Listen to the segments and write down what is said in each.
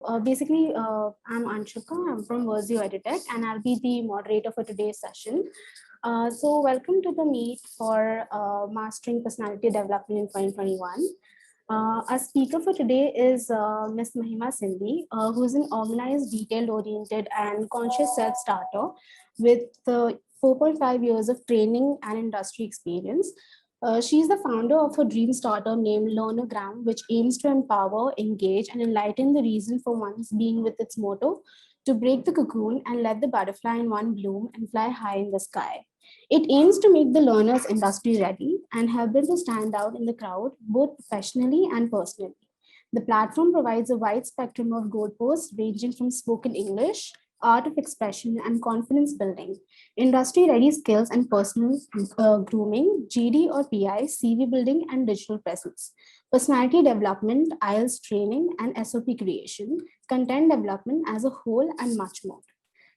I'm Anshika. I'm from Verzeo Editech, and I'll be the moderator for today's session. Welcome to the meet for Mastering Personality Development in 2021. Our speaker for today is Ms. Mahima Sindhi, who is an organized, detail-oriented, and conscious self-starter with 4.5 years of training and industry experience. She's the founder of a dream startup named LEARNOGRAM, which aims to empower, engage, and enlighten the reason for one's being with its motto to break the cocoon and let the butterfly in one bloom and fly high in the sky. It aims to make the learners industry ready and help them to stand out in the crowd, both professionally and personally. The platform provides a wide spectrum of goalposts ranging from spoken English, art of expression, and confidence building, industry ready skills and personal grooming, GD or PI, CV building, and digital presence, personality development, IELTS training, and SOP creation, content development as a whole, and much more.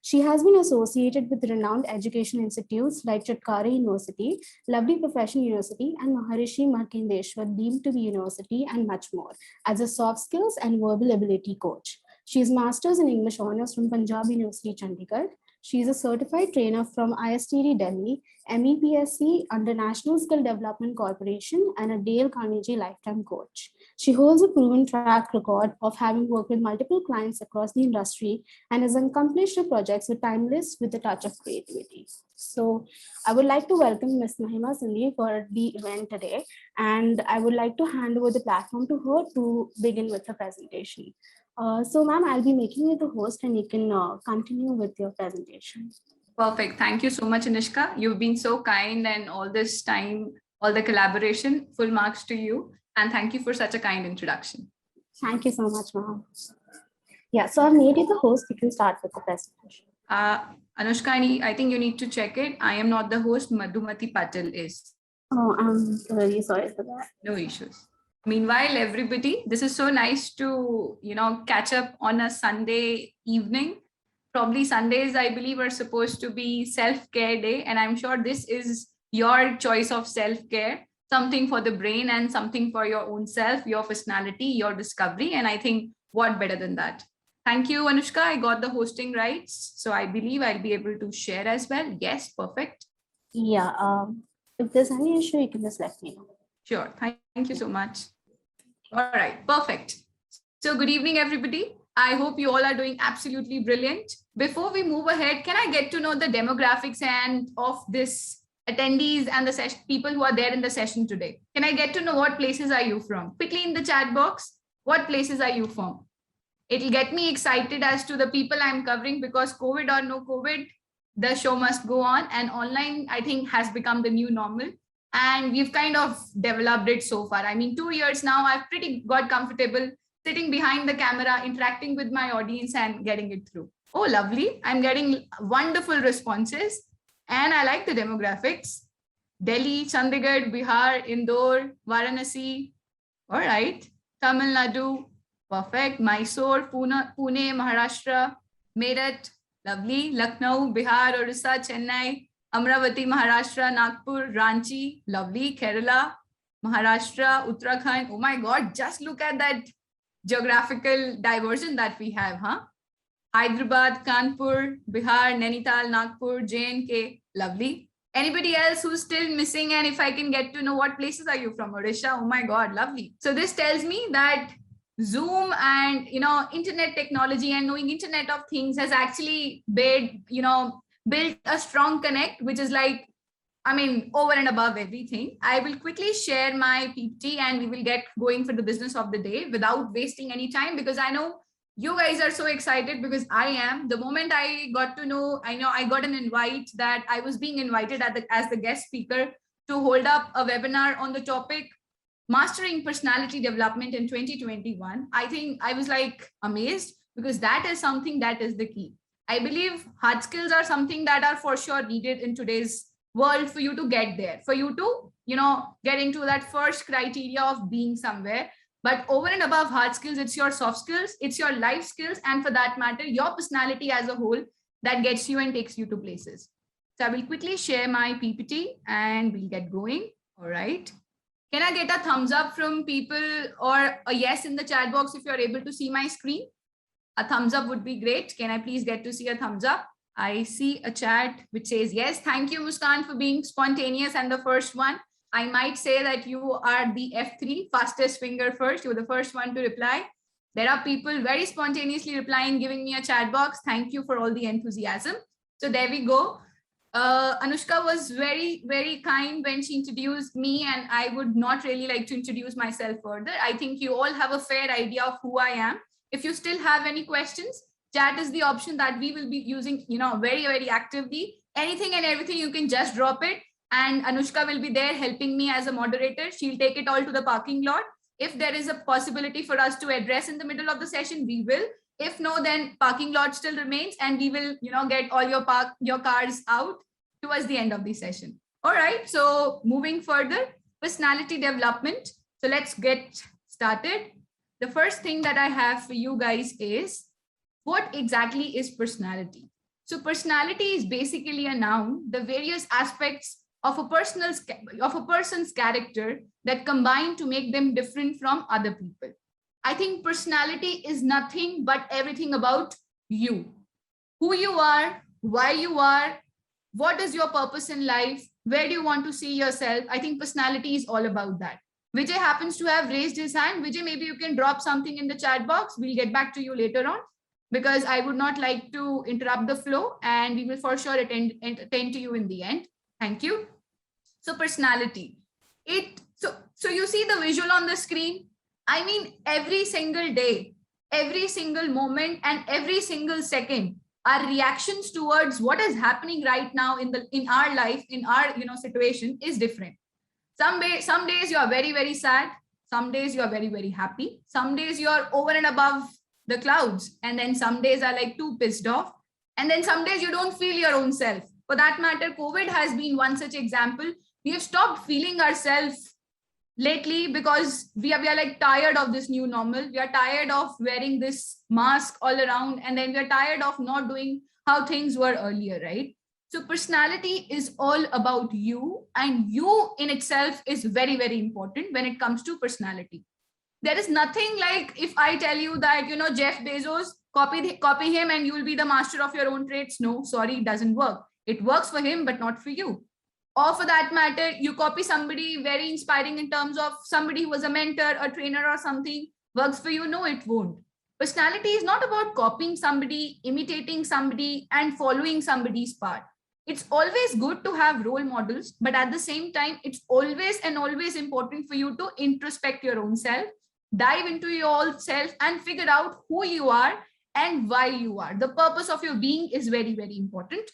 She has been associated with renowned education institutes like Chatkara University, Lovely Profession University, and Maharishi Markandeshwar deemed to be university, and much more, as a soft skills and verbal ability coach. She is Masters in English Honors from Punjab University, Chandigarh. She is a certified trainer from ISTD Delhi, MEPSC under National Skill Development Corporation, and a Dale Carnegie Lifetime Coach. She holds a proven track record of having worked with multiple clients across the industry and has accomplished her projects with timeless with a touch of creativity. So I would like to welcome Ms. Mahima Sindhi for the event today, and I would like to hand over the platform to her to begin with the presentation. Ma'am, I'll be making you the host and you can continue with your presentation. Perfect. Thank you so much, Anishka. You've been so kind, and all this time, all the collaboration, full marks to you. And thank you for such a kind introduction. Thank you so much, ma'am. Yeah, so I've made you the host. You can start with the presentation. Anushka, I think you need to check it. I am not the host. Madhumati Patil is. Oh, I'm really sorry for that. No issues. Meanwhile, everybody, this is so nice to, catch up on a Sunday evening. Probably Sundays, I believe, are supposed to be self-care day. And I'm sure this is your choice of self-care, something for the brain and something for your own self, your personality, your discovery. And I think what better than that? Thank you, Anushka. I got the hosting rights. So I believe I'll be able to share as well. Yes, perfect. Yeah, if there's any issue, you can just let me know. Sure. Thank you so much. All right, perfect. So good evening, everybody. I hope you all are doing absolutely brilliant. Before we move ahead, can I get to know the demographics and of this attendees and the people who are there in the session today? Can I get to know what places are you from? Quickly in the chat box, what places are you from? It'll get me excited as to the people I'm covering, because COVID or no COVID, the show must go on, and online, I think, has become the new normal. And we've kind of developed it so far. I mean, 2 years now, I've pretty got comfortable sitting behind the camera, interacting with my audience and getting it through. Oh, lovely. I'm getting wonderful responses. And I like the demographics. Delhi, Chandigarh, Bihar, Indore, Varanasi. All right. Tamil Nadu. Perfect. Mysore, Pune, Maharashtra. Meerut. Lovely. Lucknow, Bihar, Orissa, Chennai. Amravati, Maharashtra, Nagpur, Ranchi, lovely, Kerala, Maharashtra, Uttarakhand. Oh my God, just look at that geographical diversion that we have, huh? Hyderabad, Kanpur, Bihar, Nainital, Nagpur, J&K, lovely. Anybody else who's still missing? And if I can get to know what places are you from? Odisha, oh my God, lovely. So this tells me that Zoom and, internet technology and knowing Internet of Things has actually made, built a strong connect, which is like, over and above everything. I will quickly share my PPT and we will get going for the business of the day without wasting any time, because I know you guys are so excited, because I am. The moment I got to know, I got an invite that I was being invited as the guest speaker to hold up a webinar on the topic Mastering Personality Development in 2021. I think I was like amazed, because that is something that is the key. I believe hard skills are something that are for sure needed in today's world for you to get there, for you to, get into that first criteria of being somewhere. But over and above hard skills, it's your soft skills, it's your life skills, and for that matter, your personality as a whole that gets you and takes you to places. So I will quickly share my PPT and we'll get going. All right. Can I get a thumbs up from people or a yes in the chat box if you're able to see my screen? A thumbs up would be great. Can I please get to see a thumbs up? I see a chat which says, yes, thank you, Muskan, for being spontaneous and the first one. I might say that you are the F3, fastest finger first. You're the first one to reply. There are people very spontaneously replying, giving me a chat box. Thank you for all the enthusiasm. So there we go. Anushka was very, very kind when she introduced me, and I would not really like to introduce myself further. I think you all have a fair idea of who I am. If you still have any questions, chat is the option that we will be using, very, very actively. Anything and everything, you can just drop it. And Anushka will be there helping me as a moderator. She'll take it all to the parking lot. If there is a possibility for us to address in the middle of the session, we will. If no, then parking lot still remains, and we will, get all your cars out towards the end of the session. All right. So moving further, personality development. So let's get started. The first thing that I have for you guys is, what exactly is personality? So personality is basically a noun, the various aspects of a person's character that combine to make them different from other people. I think personality is nothing but everything about you. Who you are, why you are, what is your purpose in life, where do you want to see yourself? I think personality is all about that. Vijay happens to have raised his hand. Vijay, maybe you can drop something in the chat box. We'll get back to you later on, because I would not like to interrupt the flow, and we will for sure attend to you in the end. Thank you. So personality. So you see the visual on the screen. I mean, every single day, every single moment, and every single second, our reactions towards what is happening right now in our life, in our situation is different. Some days you are very, very sad. Some days you are very, very happy. Some days you are over and above the clouds. And then some days are like too pissed off. And then some days you don't feel your own self. For that matter, COVID has been one such example. We have stopped feeling ourselves lately because we are like tired of this new normal. We are tired of wearing this mask all around. And then we are tired of not doing how things were earlier, right? So personality is all about you, and you in itself is very, very important when it comes to personality. There is nothing like if I tell you that, Jeff Bezos, copy him and you will be the master of your own traits. No, sorry, it doesn't work. It works for him, but not for you. Or for that matter, you copy somebody very inspiring in terms of somebody who was a mentor, a trainer or something, works for you. No, it won't. Personality is not about copying somebody, imitating somebody, and following somebody's path. It's always good to have role models, but at the same time, it's always important for you to introspect your own self, dive into your own self, and figure out who you are and why you are. The purpose of your being is very, very important.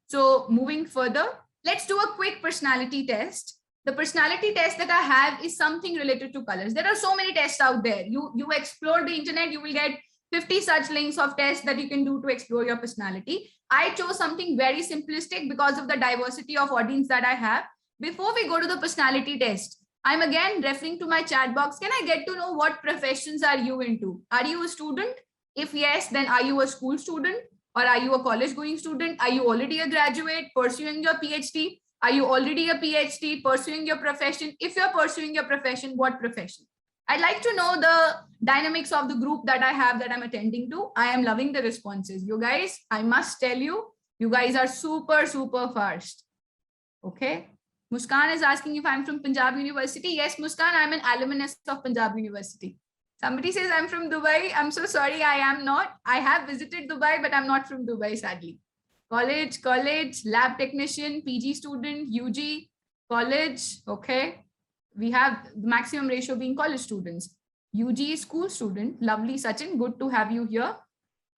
So moving further, let's do a quick personality test. The personality test that I have is something related to colors. There are so many tests out there. You explore the internet, you will get 50 such links of tests that you can do to explore your personality. I chose something very simplistic because of the diversity of audience that I have. Before we go to the personality test, I'm again referring to my chat box. Can I get to know what professions are you into? Are you a student? If yes, then are you a school student? Or are you a college going student? Are you already a graduate pursuing your PhD? Are you already a PhD pursuing your profession? If you're pursuing your profession, what profession? I'd like to know the dynamics of the group that I have that I'm attending to. I am loving the responses. You guys, I must tell you, you guys are super, super fast. Okay. Muskan is asking if I'm from Punjab University. Yes, Muskan, I'm an alumnus of Punjab University. Somebody says I'm from Dubai. I'm so sorry, I am not. I have visited Dubai, but I'm not from Dubai, sadly. College, lab technician, PG student, UG, college. Okay. We have the maximum ratio being college students. UG school student. Lovely, Sachin. Good to have you here.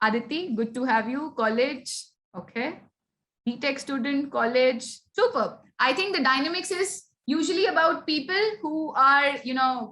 Aditi, good to have you. College. Okay. BTech student, college. Super. I think the dynamics is usually about people who are,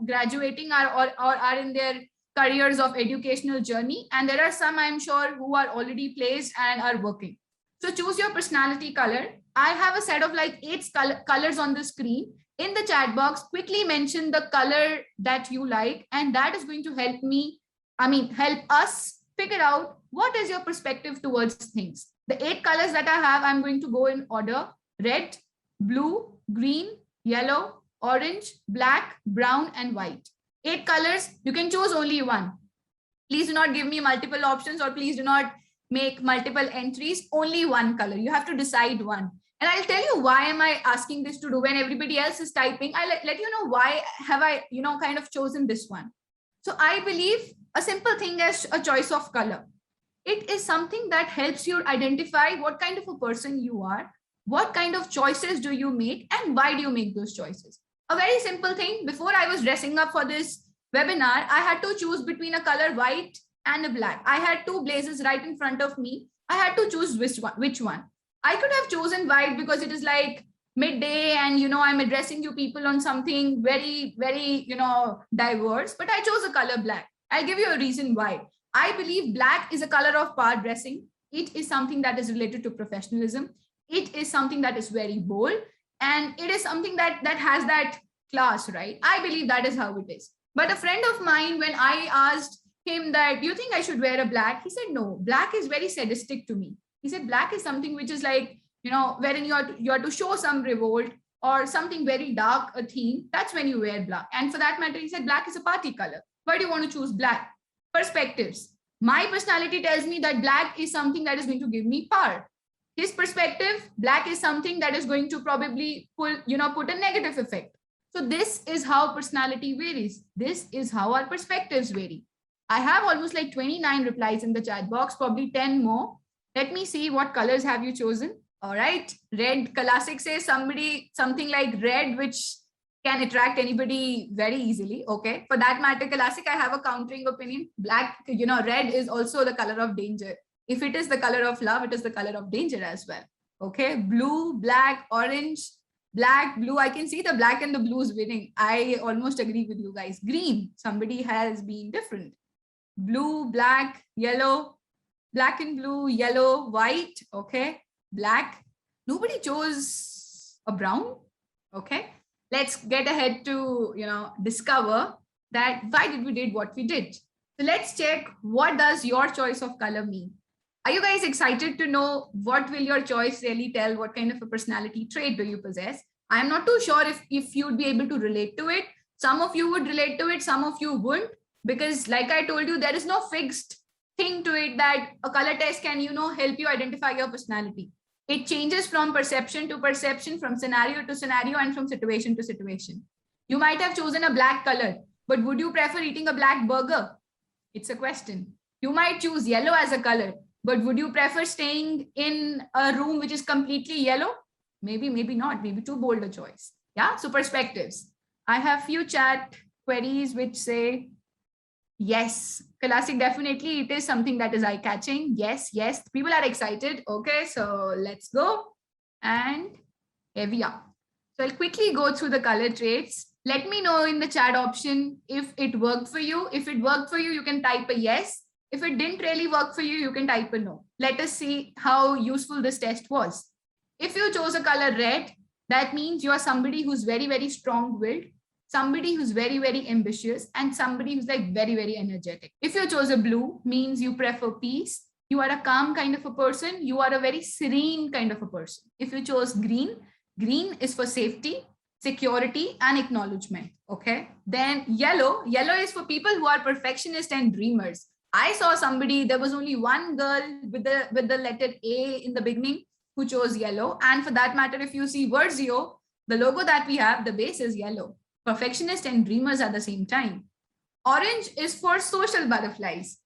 graduating or are in their careers of educational journey. And there are some, I'm sure, who are already placed and are working. So choose your personality color. I have a set of like 8 colors on the screen. In the chat box, quickly mention the color that you like, and that is going to help us figure out what is your perspective towards things. The 8 colors that I have, I'm going to go in order: red, blue, green, yellow, orange, black, brown, and white. 8 colors, you can choose only one. Please do not give me multiple options, or please do not make multiple entries, only one color. You have to decide one. And I'll tell you why am I asking this to do when everybody else is typing. I'll let you know why have I, kind of chosen this one. So I believe a simple thing as a choice of color. It is something that helps you identify what kind of a person you are, what kind of choices do you make, and why do you make those choices. A very simple thing. Before I was dressing up for this webinar, I had to choose between a color white and a black. I had two blazers right in front of me. I had to choose which one. I could have chosen white because it is like midday and I'm addressing you people on something very, very diverse, but I chose the color black. I'll give you a reason why. I believe black is a color of power dressing. It is something that is related to professionalism. It is something that is very bold, and it is something that has that class, right? I believe that is how it is. But a friend of mine, when I asked him that, do you think I should wear a black? He said, no, black is very sadistic to me. He said, black is something which is like, wherein you are to show some revolt or something very dark, a theme. That's when you wear black. And for that matter, he said, black is a party color. Why do you want to choose black? Perspectives. My personality tells me that black is something that is going to give me power. His perspective, black is something that is going to probably put a negative effect. So this is how personality varies. This is how our perspectives vary. I have almost like 29 replies in the chat box, probably 10 more. Let me see what colors have you chosen. All right. Red. Classic says something like red, which can attract anybody very easily. Okay. For that matter, Classic, I have a countering opinion. Black, red is also the color of danger. If it is the color of love, it is the color of danger as well. Okay. Blue, black, orange, black, blue. I can see the black and the blues winning. I almost agree with you guys. Green. Somebody has been different. Blue, black, yellow, black and blue, yellow, white. Okay. Black. Nobody chose a brown. Okay. Let's get ahead to, discover that why did we did what we did. So let's check, what does your choice of color mean? Are you guys excited to know what will your choice really tell? What kind of a personality trait do you possess? I'm not too sure if you'd be able to relate to it. Some of you would relate to it. Some of you wouldn't, because like I told you, there is no fixed thing to it that a color test can, help you identify your personality. It changes from perception to perception, from scenario to scenario, and from situation to situation. You might have chosen a black color, but would you prefer eating a black burger? It's a question. You might choose yellow as a color, but would you prefer staying in a room which is completely yellow? Maybe, maybe not. Maybe too bold a choice. Yeah. So perspectives. I have few chat queries which say, yes, Classic, definitely it is something that is eye-catching. Yes, yes. People are excited. Okay, so let's go. And here we are. So I'll quickly go through the color traits. Let me know in the chat option if it worked for you. If it worked for you, you can type a yes. If it didn't really work for you, you can type a no. Let us see how useful this test was. If you chose a color red, that means you are somebody who's very, very strong-willed, somebody who's very, very ambitious, and somebody who's like very, very energetic. If you chose a blue, means you prefer peace. You are a calm kind of a person. You are a very serene kind of a person. If you chose green, green is for safety, security, and acknowledgement. Okay. Then yellow is for people who are perfectionists and dreamers. I saw somebody, there was only one girl with the letter A in the beginning who chose yellow. And for that matter, if you see Verzeo, the logo that we have, the base is yellow. Perfectionist and dreamers at the same time. Orange is for social butterflies.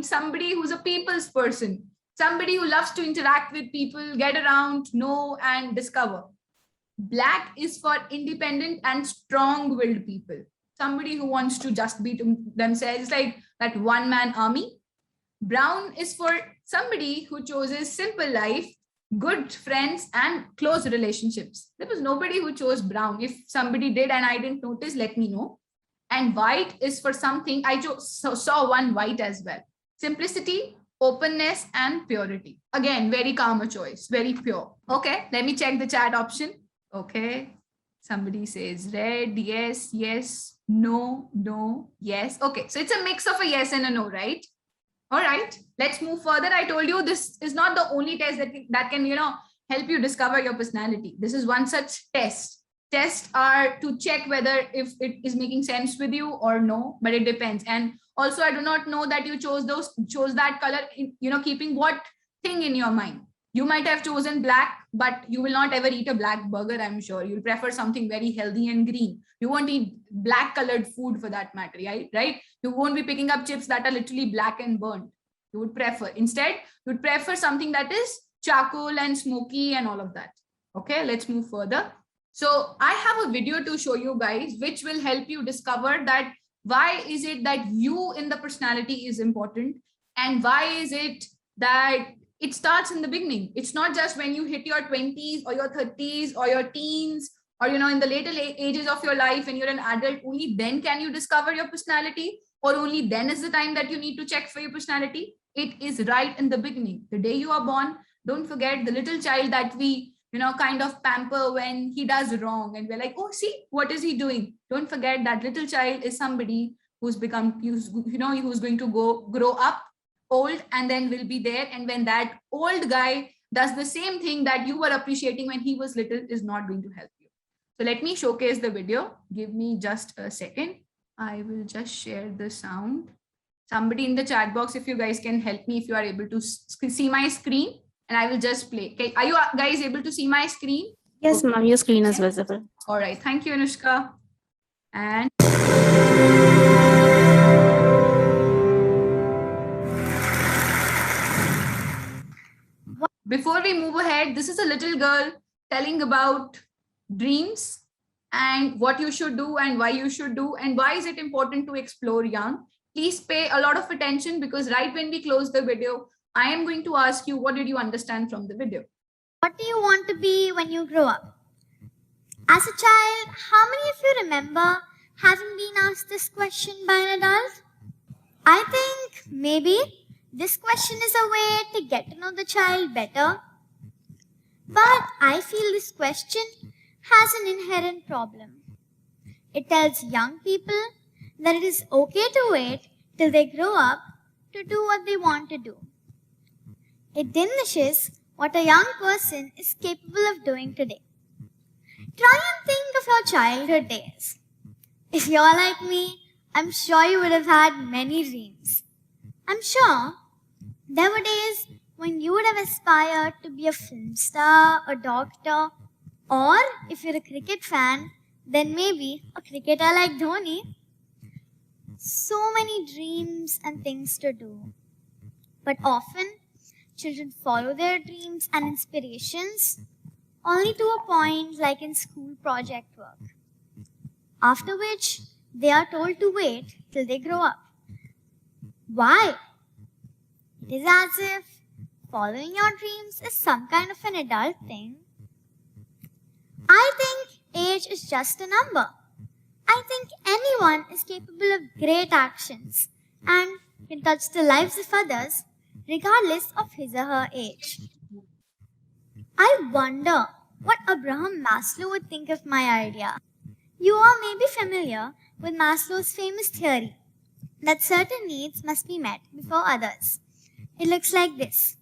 Somebody who's a people's person, somebody who loves to interact with people, get around, know, and discover. Black is for independent and strong-willed people. Somebody who wants to just be to themselves, like that one-man army. Brown is for somebody who chooses simple life, good friends, and close relationships. There was nobody who chose brown. If somebody did and I didn't notice, let me know. And white is for something, I saw one white as well. Simplicity, openness, and purity. Again, very calm a choice, very pure. Okay, let me check the chat option. Okay, somebody says red, yes, yes, no, no, yes. Okay, so it's a mix of a yes and a no, right? All right, let's move further. I told you this is not the only test that can help you discover your personality. This is one such test. Tests are to check whether if it is making sense with you or no, but it depends. And Also, I do not know that you chose that color, keeping what thing in your mind. You might have chosen black, but you will not ever eat a black burger, I'm sure. You'll prefer something very healthy and green. You won't eat black colored food for that matter, right? You won't be picking up chips that are literally black and burnt. You would prefer, instead, you would prefer something that is charcoal and smoky and all of that. Okay, let's move further. So I have a video to show you guys, which will help you discover that why is it that you in the personality is important, and why is it that it starts in the beginning. It's not just when you hit your 20s or your 30s or your teens or, in the later ages of your life when you're an adult, only then can you discover your personality, or only then is the time that you need to check for your personality. It is right in the beginning. The day you are born, don't forget the little child that we, kind of pamper when he does wrong. And we're like, oh, see, what is he doing? Don't forget that little child is somebody who's going to grow up old and then will be there. And when that old guy does the same thing that you were appreciating when he was little, is not going to help you. So let me showcase the video. Give me just a second. I will just share the sound. Somebody in the chat box, if you guys can help me, if you are able to see my screen, and I will just play. Okay. Are you guys able to see my screen? Yes, ma'am, your screen is visible. All right. Thank you, Anushka. And before we move ahead, this is a little girl telling about dreams and what you should do and why you should do and why is it important to explore young. Please pay a lot of attention, because right when we close the video, I am going to ask you, what did you understand from the video? What do you want to be when you grow up? As a child, how many of you remember having been asked this question by an adult? I think maybe this question is a way to get to know the child better. But I feel this question has an inherent problem. It tells young people that it is okay to wait till they grow up to do what they want to do. It diminishes what a young person is capable of doing today. Try and think of your childhood days. If you're like me, I'm sure you would have had many dreams. I'm sure there were days when you would have aspired to be a film star, a doctor, or if you're a cricket fan, then maybe a cricketer like Dhoni. So many dreams and things to do. But often, children follow their dreams and inspirations only to a point like in school project work, after which they are told to wait till they grow up. Why? It is as if following your dreams is some kind of an adult thing. I think age is just a number. I think anyone is capable of great actions and can touch the lives of others regardless of his or her age. I wonder what Abraham Maslow would think of my idea. You are maybe familiar with Maslow's famous theory that certain needs must be met before others. It looks like this.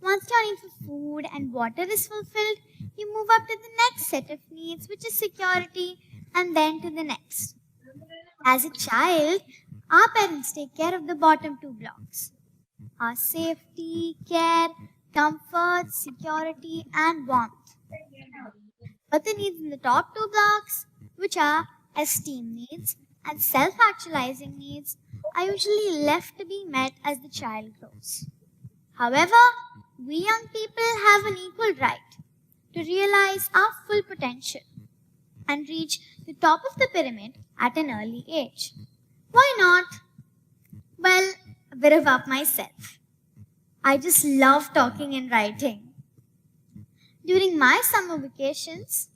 Once your need for food and water is fulfilled, you move up to the next set of needs, which is security, and then to the next. As a child, our parents take care of the bottom two blocks. Our safety, care, comfort, security, and warmth. But the needs in the top two blocks, which are esteem needs and self-actualizing needs, are usually left to be met as the child grows. However, we young people have an equal right to realize our full potential and reach the top of the pyramid at an early age. Why not? Well, a bit about myself. I just love talking and writing. During my summer vacations,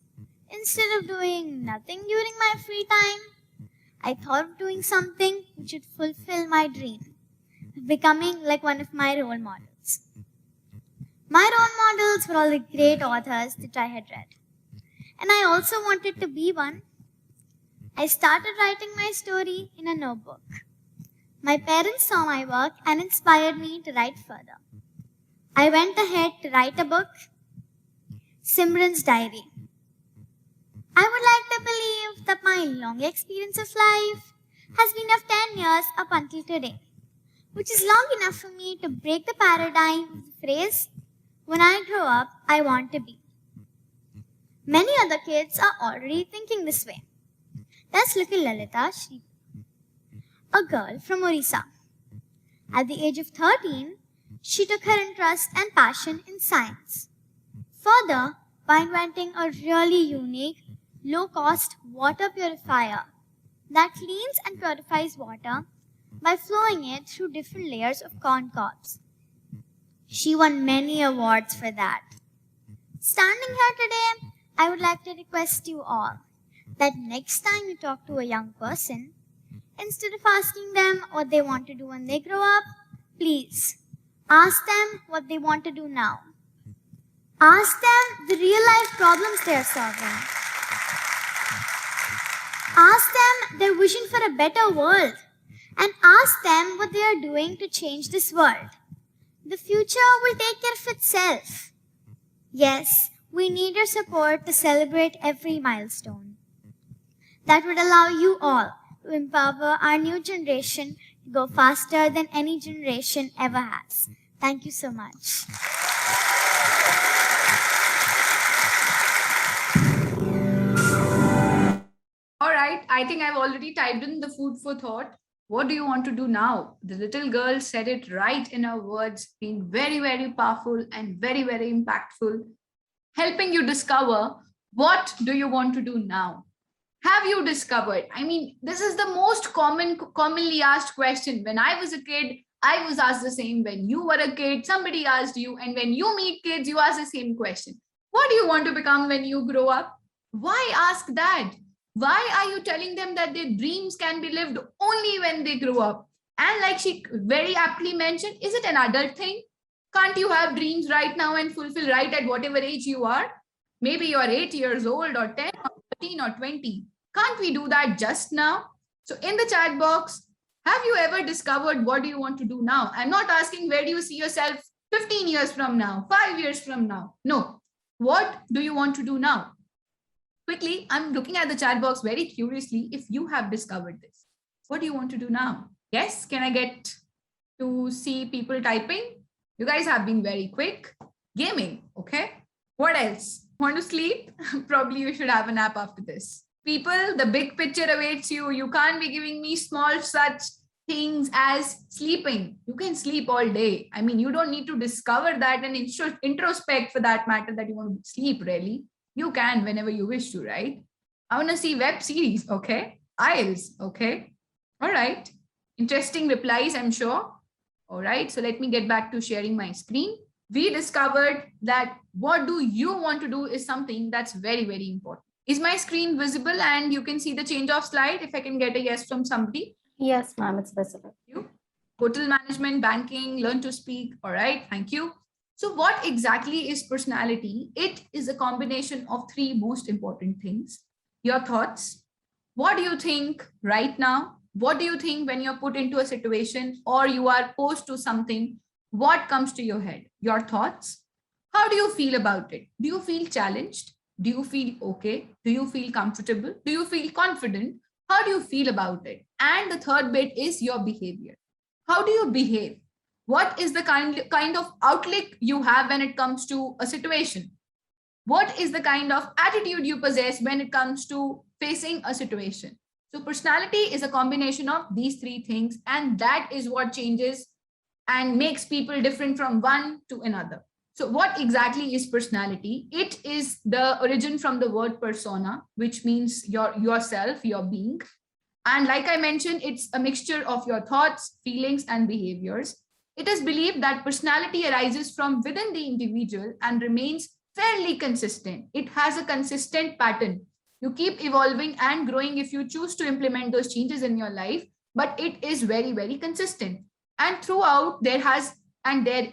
instead of doing nothing during my free time, I thought of doing something which would fulfill my dream of becoming like one of my role models. My role models were all the great authors that I had read, and I also wanted to be one. I started writing my story in a notebook. My parents saw my work and inspired me to write further. I went ahead to write a book, Simran's Diary. I would like to believe that my long experience of life has been of 10 years up until today, which is long enough for me to break the paradigm of the phrase, when I grow up, I want to be. Many other kids are already thinking this way. Let's look at Lalita, a girl from Orissa. At the age of 13, she took her interest and passion in science. Further, by inventing a really unique, low-cost water purifier that cleans and purifies water by flowing it through different layers of corn cobs. She won many awards for that. Standing here today, I would like to request you all that next time you talk to a young person, instead of asking them what they want to do when they grow up, please ask them what they want to do now. Ask them the real life problems they are solving. Ask them their vision for a better world, and ask them what they are doing to change this world. The future will take care of itself. Yes, we need your support to celebrate every milestone. That would allow you all to empower our new generation to go faster than any generation ever has. Thank you so much. All right, I think I've already typed in the food for thought. What do you want to do now? The little girl said it right in her words, being very, very powerful and very, very impactful, helping you discover what do you want to do now? Have you discovered? I mean, this is the most commonly asked question. When I was a kid, I was asked the same. When you were a kid, somebody asked you. And when you meet kids, you ask the same question. What do you want to become when you grow up? Why ask that? Why are you telling them that their dreams can be lived only when they grow up? And like she very aptly mentioned, is it an adult thing? Can't you have dreams right now and fulfill right at whatever age you are? Maybe you're 8 years old or 10 or 13 or 20. Can't we do that just now? So in the chat box, have you ever discovered what do you want to do now? I'm not asking where do you see yourself 15 years from now, 5 years from now. No. What do you want to do now? Quickly, I'm looking at the chat box very curiously if you have discovered this. What do you want to do now? Yes, can I get to see people typing? You guys have been very quick. Gaming, okay. What else? Want to sleep? Probably you should have a nap after this. People, the big picture awaits you. You can't be giving me small such things as sleeping. You can sleep all day. I mean, you don't need to discover that and introspect for that matter that you want to sleep really. You can whenever you wish to, right? I want to see web series, okay? IELTS, okay? All right. Interesting replies, I'm sure. All right, so let me get back to sharing my screen. We discovered that what do you want to do is something that's very, very important. Is my screen visible and you can see the change of slide? If I can get a yes from somebody. Yes, ma'am, it's visible. Thank you. Hotel management, banking, learn to speak. All right, thank you. So what exactly is personality? It is a combination of three most important things. Your thoughts. What do you think right now? What do you think when you're put into a situation or you are posed to something? What comes to your head? Your thoughts. How do you feel about it? Do you feel challenged? Do you feel okay? Do you feel comfortable? Do you feel confident? How do you feel about it? And the third bit is your behavior. How do you behave? What is the kind of outlook you have when it comes to a situation? What is the kind of attitude you possess when it comes to facing a situation? So personality is a combination of these three things, and that is what changes and makes people different from one to another. So what exactly is personality? It is the origin from the word persona, which means yourself, your being. And like I mentioned, it's a mixture of your thoughts, feelings, and behaviors. It is believed that personality arises from within the individual and remains fairly consistent. It has a consistent pattern. You keep evolving and growing if you choose to implement those changes in your life, but it is very, very consistent. And throughout, there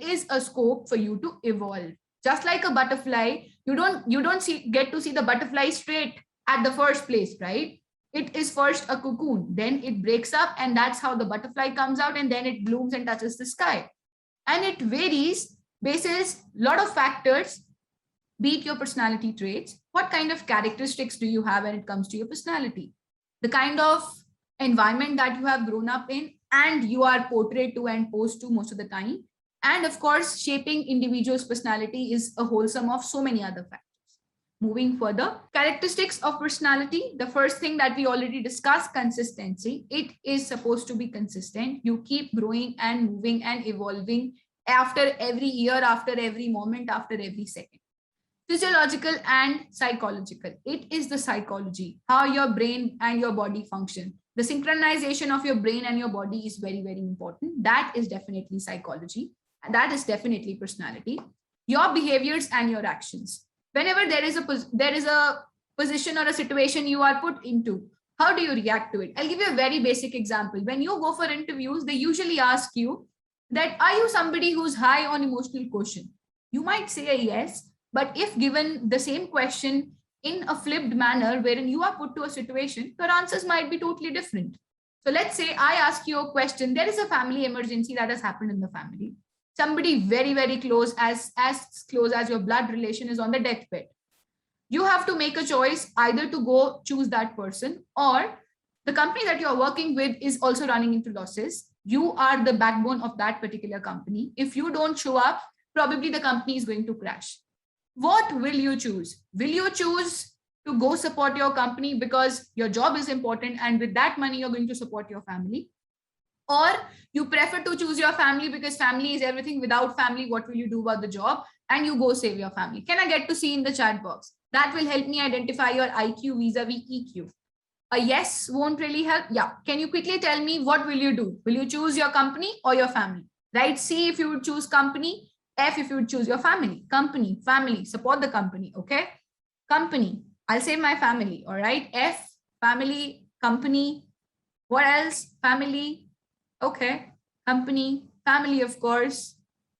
is a scope for you to evolve. Just like a butterfly, you don't get to see the butterfly straight at the first place, right? It is first a cocoon, then it breaks up, and that's how the butterfly comes out, and then it blooms and touches the sky. And it varies basis a lot of factors, be it your personality traits. What kind of characteristics do you have when it comes to your personality? The kind of environment that you have grown up in and you are portrayed to and posed to most of the time. And of course, shaping individual's personality is a wholesome of so many other factors. Moving further, characteristics of personality. The first thing that we already discussed, consistency. It is supposed to be consistent. You keep growing and moving and evolving after every year, after every moment, after every second. Physiological and psychological. It is the psychology, how your brain and your body function. The synchronization of your brain and your body is very, very important. That is definitely psychology. And that is definitely personality. Your behaviors and your actions. Whenever there is a position or a situation you are put into, how do you react to it? I'll give you a very basic example. When you go for interviews, they usually ask you that, are you somebody who's high on emotional quotient? You might say a yes, but if given the same question in a flipped manner, wherein you are put to a situation, your answers might be totally different. So let's say I ask you a question. There is a family emergency that has happened in the family. Somebody very, very close, as close as your blood relation, is on the deathbed. You have to make a choice either to go choose that person, or the company that you're working with is also running into losses. You are the backbone of that particular company. If you don't show up, probably the company is going to crash. What will you choose? Will you choose to go support your company because your job is important and with that money you're going to support your family? Or you prefer to choose your family because family is everything. Without family, what will you do about the job? And you go save your family. Can I get to see in the chat box? That will help me identify your IQ vis-a-vis EQ. A yes won't really help. Yeah. Can you quickly tell me what will you do? Will you choose your company or your family? Right? C if you would choose company. F if you would choose your family. Company, family, support the company. Okay. Company. I'll say my family. All right. F, family, company. What else? Family. Okay, company, family, of course.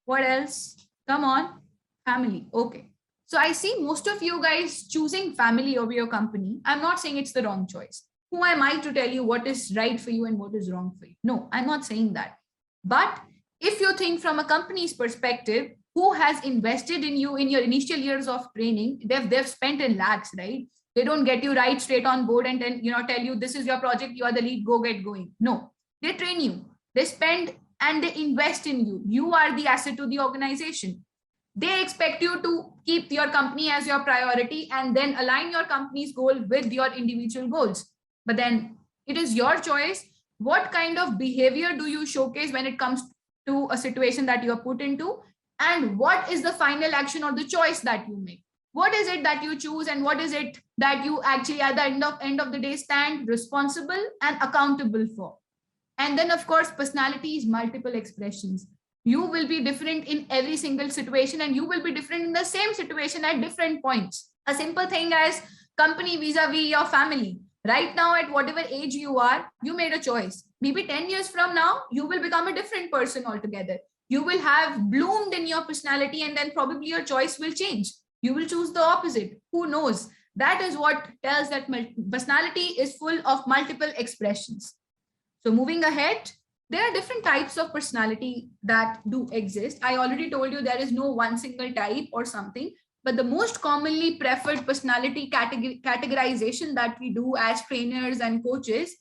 What else? Come on, family. Okay. So I see most of you guys choosing family over your company. I'm not saying it's the wrong choice. Who am I to tell you what is right for you and what is wrong for you? No, I'm not saying that. But if you think from a company's perspective, who has invested in you in your initial years of training, they've spent in lakhs, right? They don't get you right straight on board and then tell you this is your project, you are the lead, go get going. No, they train you. They spend and they invest in you. You are the asset to the organization. They expect you to keep your company as your priority and then align your company's goal with your individual goals. But then it is your choice. What kind of behavior do you showcase when it comes to a situation that you are put into? And what is the final action or the choice that you make? What is it that you choose and what is it that you actually at the end of the day stand responsible and accountable for? And then, of course, personality is multiple expressions. You will be different in every single situation and you will be different in the same situation at different points. A simple thing as company vis-a-vis your family. Right now, at whatever age you are, you made a choice. Maybe 10 years from now, you will become a different person altogether. You will have bloomed in your personality and then probably your choice will change. You will choose the opposite. Who knows? That is what tells that personality is full of multiple expressions. So moving ahead, there are different types of personality that do exist. I already told you there is no one single type or something, but the most commonly preferred personality categorization that we do as trainers and coaches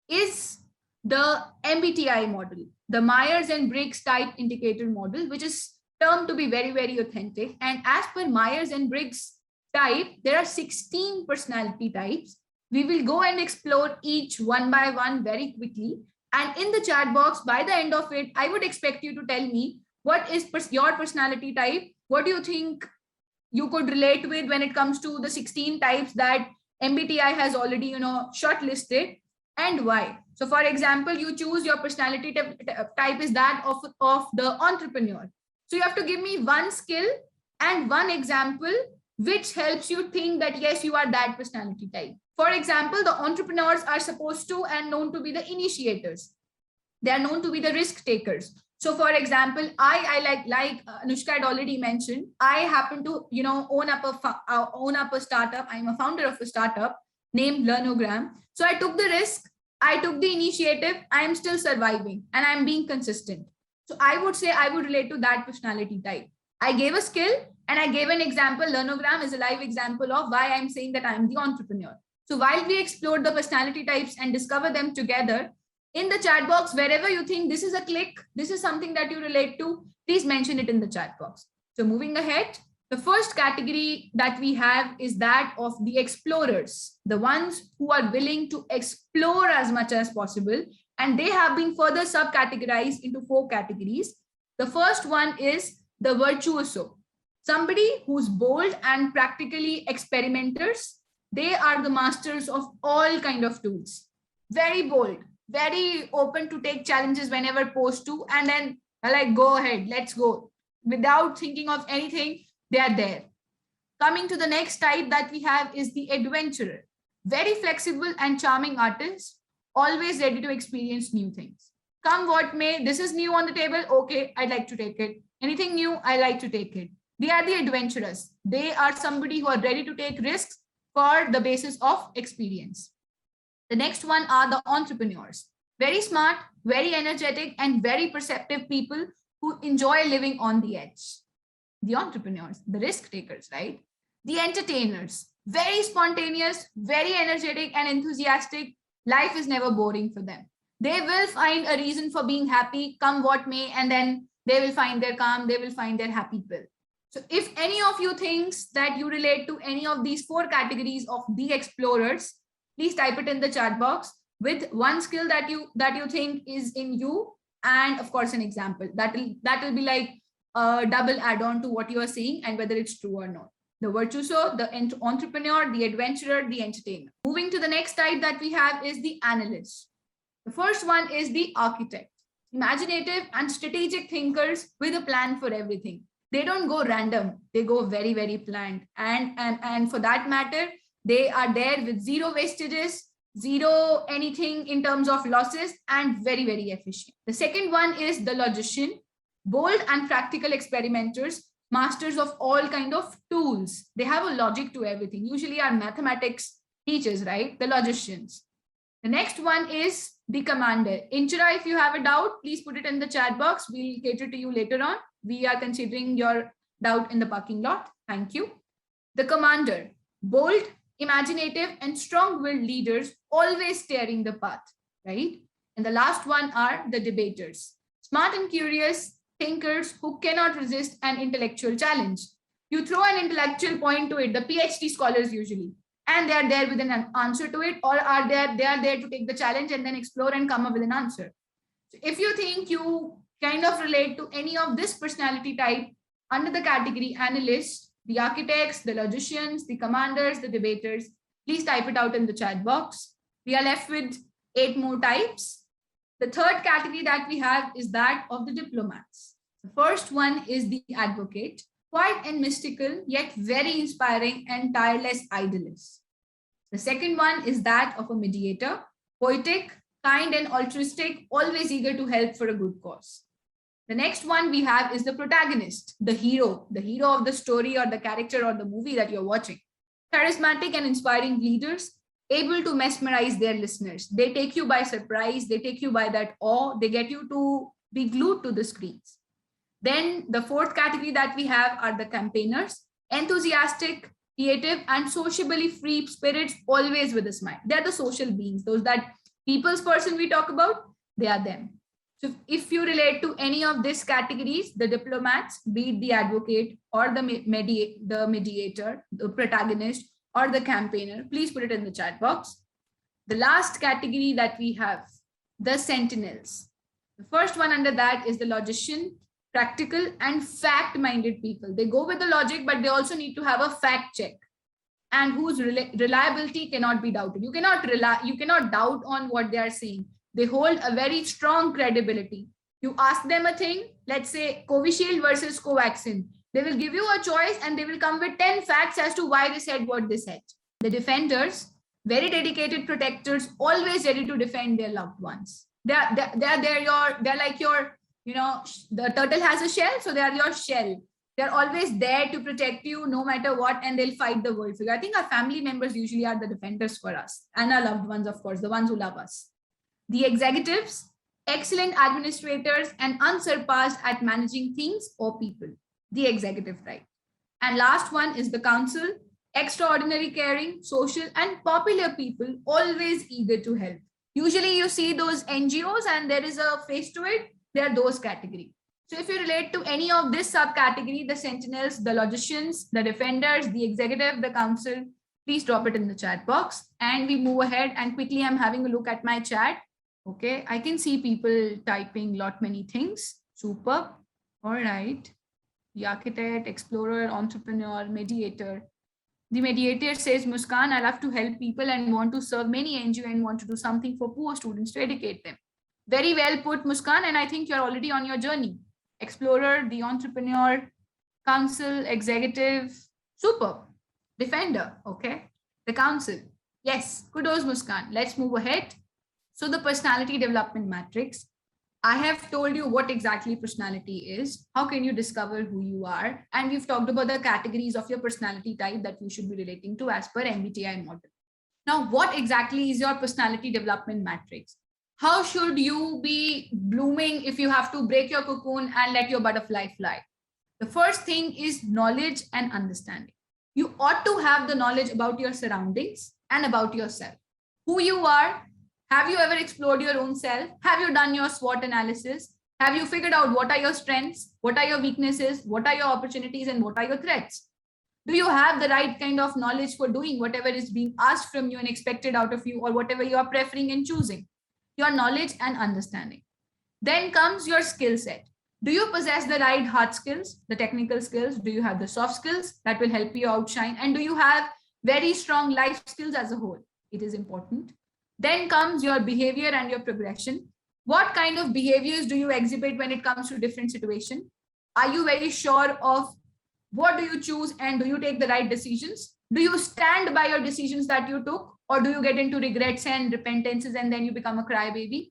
is the MBTI model, the Myers and Briggs type indicator model, which is termed to be very, very authentic. And as per Myers and Briggs type, there are 16 personality types. We will go and explore each one by one very quickly. And in the chat box, by the end of it, I would expect you to tell me what is your personality type. What do you think you could relate with when it comes to the 16 types that MBTI has already, shortlisted, and why? So for example, you choose your personality type is that of the entrepreneur. So you have to give me one skill and one example which helps you think that yes, you are that personality type. For example, the entrepreneurs are supposed to and known to be the initiators. They are known to be the risk takers. So for example, I like Anushka had already mentioned, I happen to, own up a startup. I'm a founder of a startup named LEARNOGRAM. So I took the risk. I took the initiative. I am still surviving and I'm being consistent. So I would say I would relate to that personality type. I gave a skill and I gave an example. LEARNOGRAM is a live example of why I'm saying that I'm the entrepreneur. So while we explore the personality types and discover them together, in the chat box, wherever you think this is a click, this is something that you relate to, please mention it in the chat box. So moving ahead, the first category that we have is that of the explorers, the ones who are willing to explore as much as possible. And they have been further subcategorized into 4 categories. The first one is the virtuoso, somebody who's bold and practically experimenters. They are the masters of all kind of tools, very bold, very open to take challenges whenever posed to, and then like, go ahead, let's go. Without thinking of anything, they are there. Coming to the next type that we have is the adventurer, very flexible and charming artist, always ready to experience new things. Come what may, this is new on the table, okay, I'd like to take it. Anything new, I like to take it. They are the adventurers. They are somebody who are ready to take risks for the basis of experience. The next one are the entrepreneurs. Very smart, very energetic, and very perceptive people who enjoy living on the edge. The entrepreneurs, the risk takers, right? The entertainers, very spontaneous, very energetic and enthusiastic. Life is never boring for them. They will find a reason for being happy, come what may, and then they will find their calm, they will find their happy pill. So if any of you thinks that you relate to any of these 4 categories of the explorers, please type it in the chat box with one skill that you think is in you, and of course an example. That will be like a double add-on to what you are saying and whether it's true or not. The virtuoso, the entrepreneur, the adventurer, the entertainer. Moving to the next type that we have is the analyst. The first one is the architect. Imaginative and strategic thinkers with a plan for everything. They don't go random. They go very, very planned. And for that matter, they are there with zero wastages, zero anything in terms of losses, and very, very efficient. The second one is the logician, bold and practical experimenters, masters of all kind of tools. They have a logic to everything. Usually our mathematics teachers, right? The logicians. The next one is the commander. Inchira, if you have a doubt, please put it in the chat box. We'll cater to you later on. We are considering your doubt in the parking lot. Thank you. The commander, bold, imaginative, and strong-willed leaders, always steering the path, right? And the last one are the debaters, smart and curious thinkers who cannot resist an intellectual challenge. You throw an intellectual point to it, the PhD scholars usually, and they are there with an answer to it, or they are there to take the challenge and then explore and come up with an answer. So if you think you kind of relate to any of this personality type under the category analyst, the architects, the logicians, the commanders, the debaters, please type it out in the chat box. We are left with 8 more types. The third category that we have is that of the diplomats. The first one is the advocate, quiet and mystical, yet very inspiring and tireless idealist. The second one is that of a mediator, poetic, kind and altruistic, always eager to help for a good cause. The next one we have is the protagonist, the hero of the story or the character or the movie that you're watching. Charismatic and inspiring leaders, able to mesmerize their listeners. They take you by surprise. They take you by that awe. They get you to be glued to the screens. Then the fourth category that we have are the campaigners, enthusiastic, creative, and sociably free spirits, always with a smile. They're the social beings. Those that people's person we talk about, they are them. So if you relate to any of these categories, the diplomats, be it the advocate or the mediator, the protagonist, or the campaigner, please put it in the chat box. The last category that we have, the sentinels. The first one under that is the logician, practical and fact-minded people. They go with the logic, but they also need to have a fact check, and whose reliability cannot be doubted. You cannot doubt on what they are saying. They hold a very strong credibility. You ask them a thing, let's say Covishield versus Covaxin. They will give you a choice and they will come with 10 facts as to why they said what they said. The defenders, very dedicated protectors, always ready to defend their loved ones. They're like your, the turtle has a shell, so they are your shell. They're always there to protect you no matter what, and they'll fight the world for you. I think our family members usually are the defenders for us, and our loved ones, of course, the ones who love us. The executives, excellent administrators and unsurpassed at managing things or people. The executive type. And last one is the council, extraordinary caring, social, and popular people, always eager to help. Usually you see those NGOs and there is a face to it, they are those category. So if you relate to any of this subcategory, the sentinels, the logicians, the defenders, the executive, the council, please drop it in the chat box. And we move ahead, and quickly I'm having a look at my chat. Okay, I can see people typing lot many things. Super. All right. The architect, explorer, entrepreneur, mediator. The mediator says, Muskan, I love to help people and want to serve many NGO and want to do something for poor students to educate them. Very well put, Muskan, and I think you're already on your journey. Explorer, the entrepreneur, council, executive, super. Defender, okay. The council, yes, kudos, Muskan. Let's move ahead. So the personality development matrix. I have told you what exactly personality is. How can you discover who you are? And we've talked about the categories of your personality type that you should be relating to as per MBTI model. Now, what exactly is your personality development matrix? How should you be blooming if you have to break your cocoon and let your butterfly fly? The first thing is knowledge and understanding. You ought to have the knowledge about your surroundings and about yourself. Who you are. Have you ever explored your own self? Have you done your SWOT analysis? Have you figured out what are your strengths? What are your weaknesses? What are your opportunities and what are your threats? Do you have the right kind of knowledge for doing whatever is being asked from you and expected out of you, or whatever you are preferring and choosing? Your knowledge and understanding. Then comes your skill set. Do you possess the right hard skills, the technical skills? Do you have the soft skills that will help you outshine? And do you have very strong life skills as a whole? It is important. Then comes your behavior and your progression. What kind of behaviors do you exhibit when it comes to different situations? Are you very sure of what do you choose and do you take the right decisions? Do you stand by your decisions that you took, or do you get into regrets and repentances and then you become a crybaby?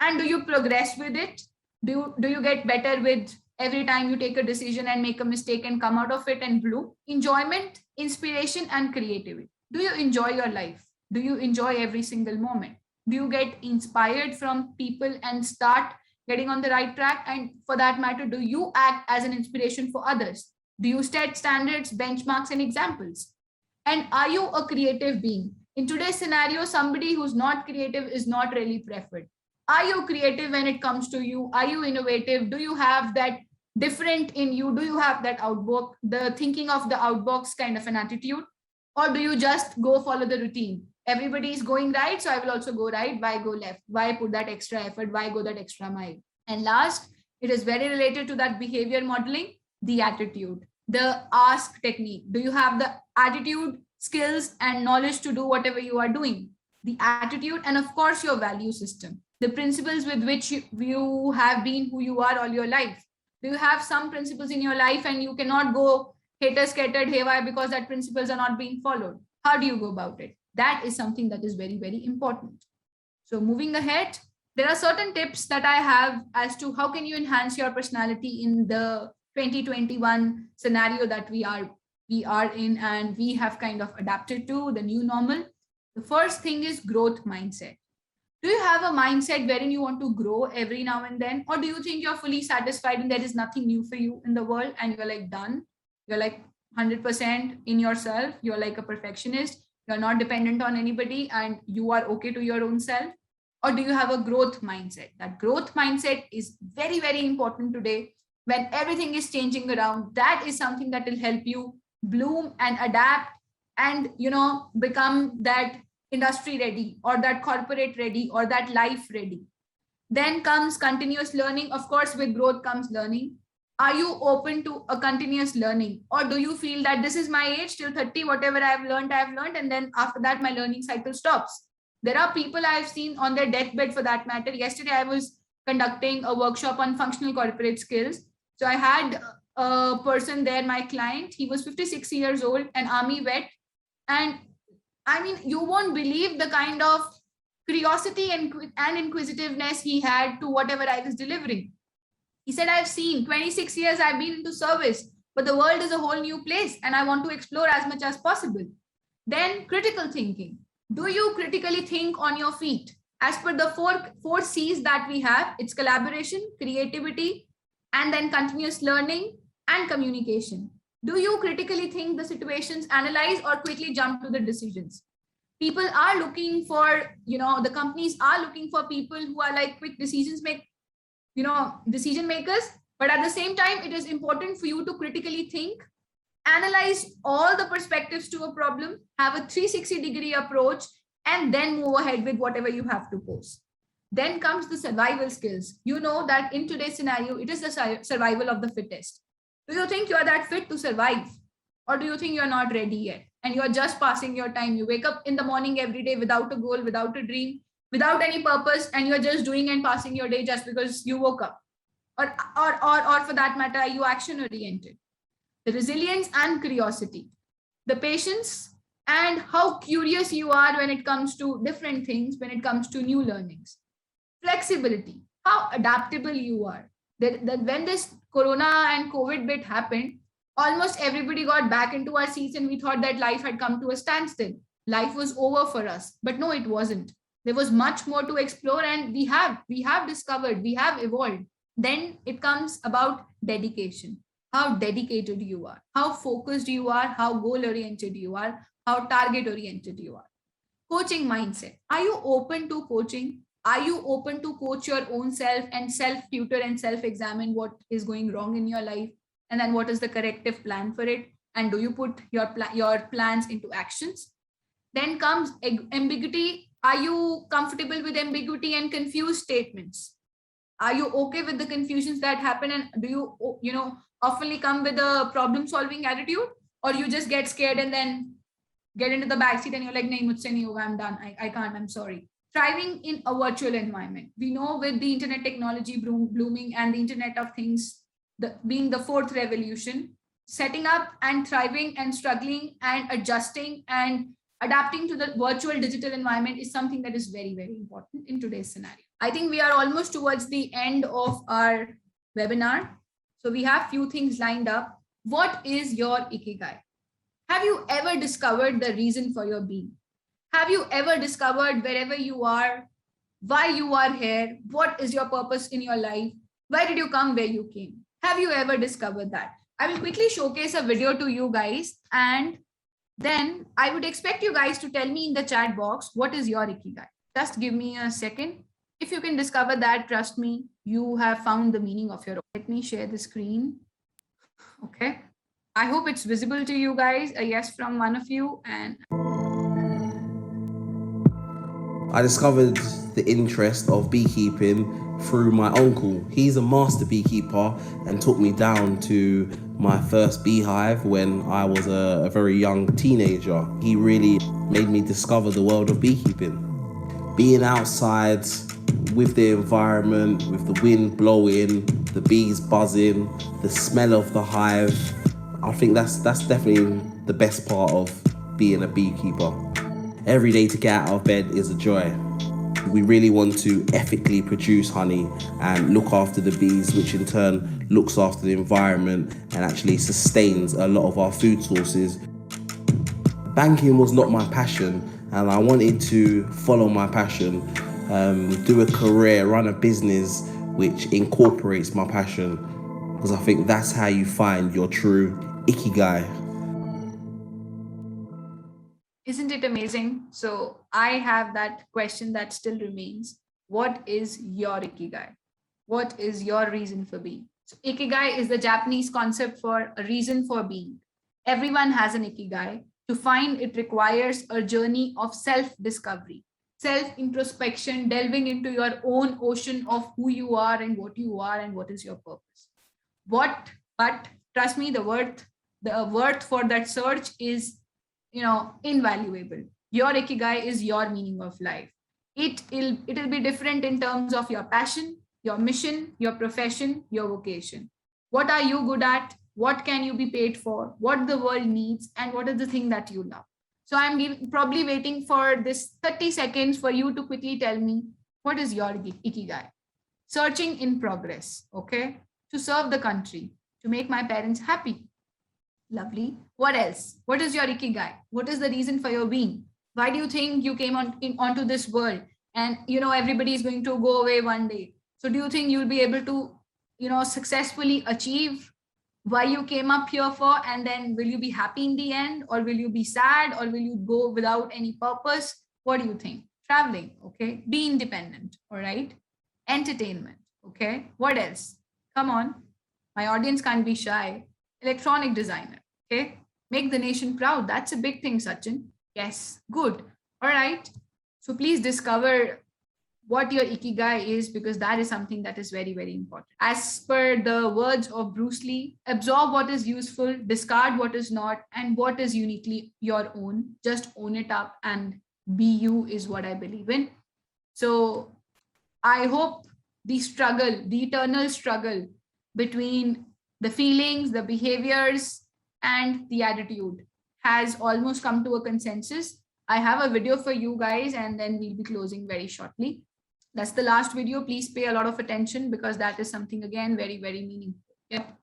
And do you progress with it? Do you get better with every time you take a decision and make a mistake and come out of it and bloom? Enjoyment, inspiration, and creativity. Do you enjoy your life? Do you enjoy every single moment? Do you get inspired from people and start getting on the right track? And for that matter, do you act as an inspiration for others? Do you set standards, benchmarks, and examples? And are you a creative being? In today's scenario, somebody who's not creative is not really preferred. Are you creative when it comes to you? Are you innovative? Do you have that different in you? Do you have that outbox, the thinking of the outbox kind of an attitude? Or do you just go follow the routine? Everybody is going right, so I will also go right. Why go left? Why put that extra effort? Why go that extra mile? And last, it is very related to that behavior modeling, the attitude, the ask technique. Do you have the attitude, skills, and knowledge to do whatever you are doing? The attitude, and of course, your value system, the principles with which you have been who you are all your life. Do you have some principles in your life and you cannot go hater scattered haywire because that principles are not being followed? How do you go about it? That is something that is very, very important. So moving ahead, there are certain tips that I have as to how can you enhance your personality in the 2021 scenario that we are in and we have kind of adapted to the new normal. The first thing is growth mindset. Do you have a mindset wherein you want to grow every now and then? Or do you think you're fully satisfied and there is nothing new for you in the world and you're like done? You're like 100% in yourself. You're like a perfectionist. You're not dependent on anybody and you are okay to your own self? Or do you have a growth mindset? That growth mindset is very, very important today when everything is changing around. That is something that will help you bloom and adapt and, become that industry ready or that corporate ready or that life ready. Then comes continuous learning. Of course, with growth comes learning. Are you open to a continuous learning, or do you feel that this is my age till 30, whatever I've learned, and then after that my learning cycle stops? There are people I've seen on their deathbed for that matter. Yesterday I was conducting a workshop on functional corporate skills. So I had a person there, my client, he was 56 years old, an army vet. And I mean, you won't believe the kind of curiosity and inquisitiveness he had to whatever I was delivering. He said, I've seen 26 years I've been into service, but the world is a whole new place and I want to explore as much as possible. Then critical thinking. Do you critically think on your feet? As per the four C's that we have, it's collaboration, creativity, and then continuous learning and communication. Do you critically think the situations, analyze, or quickly jump to the decisions? People are looking for, the companies are looking for people who are like quick decision makers. But at the same time, it is important for you to critically think, analyze all the perspectives to a problem, have a 360-degree approach, and then move ahead with whatever you have to post. Then comes the survival skills. You know that in today's scenario, it is the survival of the fittest. Do you think you are that fit to survive? Or do you think you're not ready yet? And you're just passing your time. You wake up in the morning every day without a goal, without a dream, without any purpose, and you're just doing and passing your day just because you woke up. Or for that matter, are you action-oriented? The resilience and curiosity, the patience, and how curious you are when it comes to different things, when it comes to new learnings. Flexibility, how adaptable you are. That when this Corona and COVID bit happened, almost everybody got back into our seats and we thought that life had come to a standstill. Life was over for us, but no, it wasn't. There was much more to explore, and we have discovered, we have evolved. Then it comes about dedication. How dedicated you are, how focused you are, how goal-oriented you are, how target-oriented you are. Coaching mindset. Are you open to coaching? Are you open to coach your own self and self-tutor and self-examine what is going wrong in your life? And then what is the corrective plan for it? And do you put your plans into actions? Then comes ambiguity. Are you comfortable with ambiguity and confused statements? Are you okay with the confusions that happen? And do you, oftenly come with a problem-solving attitude? Or you just get scared and then get into the backseat and you're like, nahi, mujhse nahi hoga, I'm done. I can't, I'm sorry. Thriving in a virtual environment. We know with the internet technology blooming and the Internet of Things being the fourth revolution, setting up and thriving and struggling and adjusting and adapting to the virtual digital environment is something that is very, very important in today's scenario. I think we are almost towards the end of our webinar. So we have few things lined up. What is your Ikigai? Have you ever discovered the reason for your being? Have you ever discovered wherever you are, why you are here? What is your purpose in your life? Why did you come where you came? Have you ever discovered that? I will quickly showcase a video to you guys, and then I would expect you guys to tell me in the chat box, what is your Ikigai? Just give me a second. If you can discover that, trust me, you have found the meaning of your own. Let me share the screen. Okay. I hope it's visible to you guys. A yes from one of you. And I discovered the interest of beekeeping through my uncle. He's a master beekeeper and took me down to my first beehive when I was a very young teenager. He really made me discover the world of beekeeping. Being outside with the environment, with the wind blowing, the bees buzzing, the smell of the hive, I think that's definitely the best part of being a beekeeper. Every day to get out of bed is a joy. We really want to ethically produce honey and look after the bees, which in turn looks after the environment and actually sustains a lot of our food sources. Banking was not my passion, and I wanted to follow my passion, do a career, run a business which incorporates my passion, because I think that's how you find your true Ikigai. isn't it amazing? So I have that question that still remains. What is your Ikigai? What is your reason for being? So Ikigai is the Japanese concept for a reason for being. Everyone has an Ikigai. To find it requires a journey of self-discovery, self-introspection, delving into your own ocean of who you are and what is your purpose. But trust me, the worth for that search is, invaluable. Your Ikigai is your meaning of life. It'll be different in terms of your passion, your mission, your profession, your vocation. What are you good at? What can you be paid for? What the world needs, and what is the thing that you love? So I'm probably waiting for this 30 seconds for you to quickly tell me, what is your Ikigai? Searching in progress, okay? To serve the country, to make my parents happy. Lovely. What else? What is your Ikigai? What is the reason for your being? Why do you think you came onto this world? And, everybody is going to go away one day. So do you think you'll be able to, successfully achieve why you came up here for, and then will you be happy in the end, or will you be sad, or will you go without any purpose? What do you think? Traveling, okay? Be independent, all right? Entertainment, okay? What else? Come on. My audience can't be shy. Electronic designer, okay? Make the nation proud. That's a big thing, Sachin. Yes, good. All right. So please discover what your Ikigai is, because that is something that is very, very important. As per the words of Bruce Lee, absorb what is useful, discard what is not, and what is uniquely your own. Just own it up and be you is what I believe in. So I hope the struggle, the eternal struggle between the feelings, the behaviors, and the attitude has almost come to a consensus. I have a video for you guys, and then we'll be closing very shortly. That's the last video. Please pay a lot of attention, because that is something, again, very, very meaningful. Yep.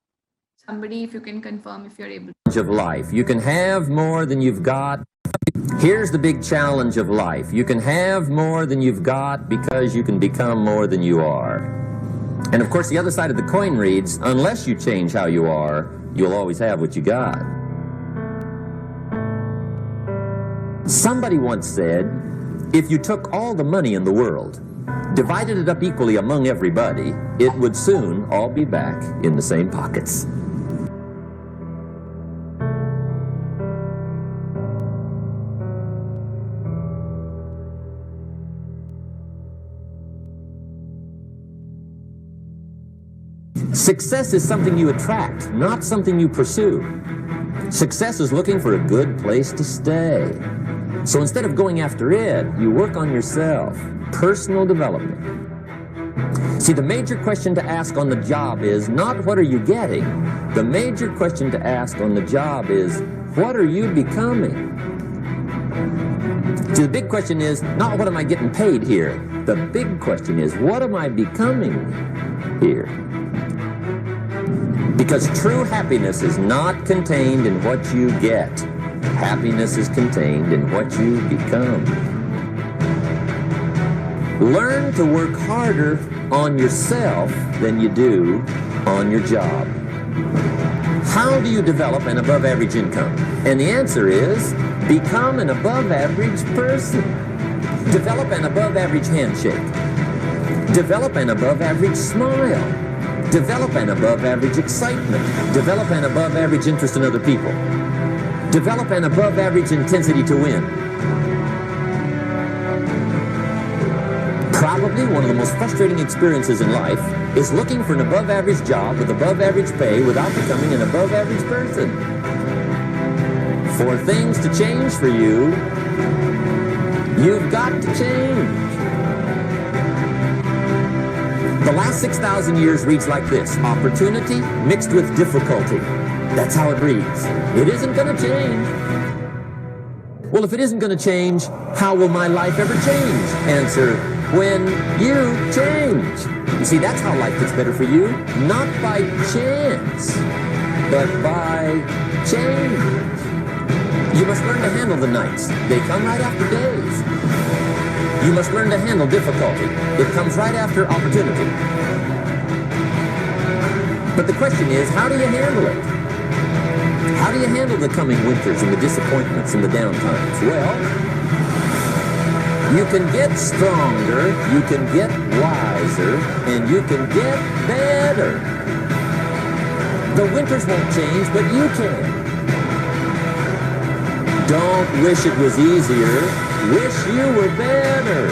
Somebody, if you can confirm if you're able to. Of life. You can have more than you've got. Here's the big challenge of life. You can have more than you've got because you can become more than you are. And of course, the other side of the coin reads, unless you change how you are, you'll always have what you got. Somebody once said, if you took all the money in the world, divided it up equally among everybody, it would soon all be back in the same pockets. Success is something you attract, not something you pursue. Success is looking for a good place to stay. So instead of going after it, you work on yourself. Personal development. See, the major question to ask on the job is not what are you getting? The major question to ask on the job is what are you becoming? See, the big question is not what am I getting paid here? The big question is what am I becoming here? Because true happiness is not contained in what you get. Happiness is contained in what you become. Learn to work harder on yourself than you do on your job. How do you develop an above-average income? And the answer is, become an above-average person. Develop an above-average handshake. Develop an above-average smile. Develop an above-average excitement. Develop an above-average interest in other people. Develop an above-average intensity to win. Probably one of the most frustrating experiences in life is looking for an above-average job with above-average pay without becoming an above-average person. For things to change for you, you've got to change. The last 6,000 years reads like this: opportunity mixed with difficulty. That's how it reads. It isn't going to change. Well, if it isn't going to change, how will my life ever change? Answer, when you change. You see, that's how life gets better for you. Not by chance, but by change. You must learn to handle the nights. They come right after days. You must learn to handle difficulty. It comes right after opportunity. But the question is, how do you handle it? How do you handle the coming winters and the disappointments and the downtimes? Well, you can get stronger, you can get wiser, and you can get better. The winters won't change, but you can. Don't wish it was easier. Wish you were better.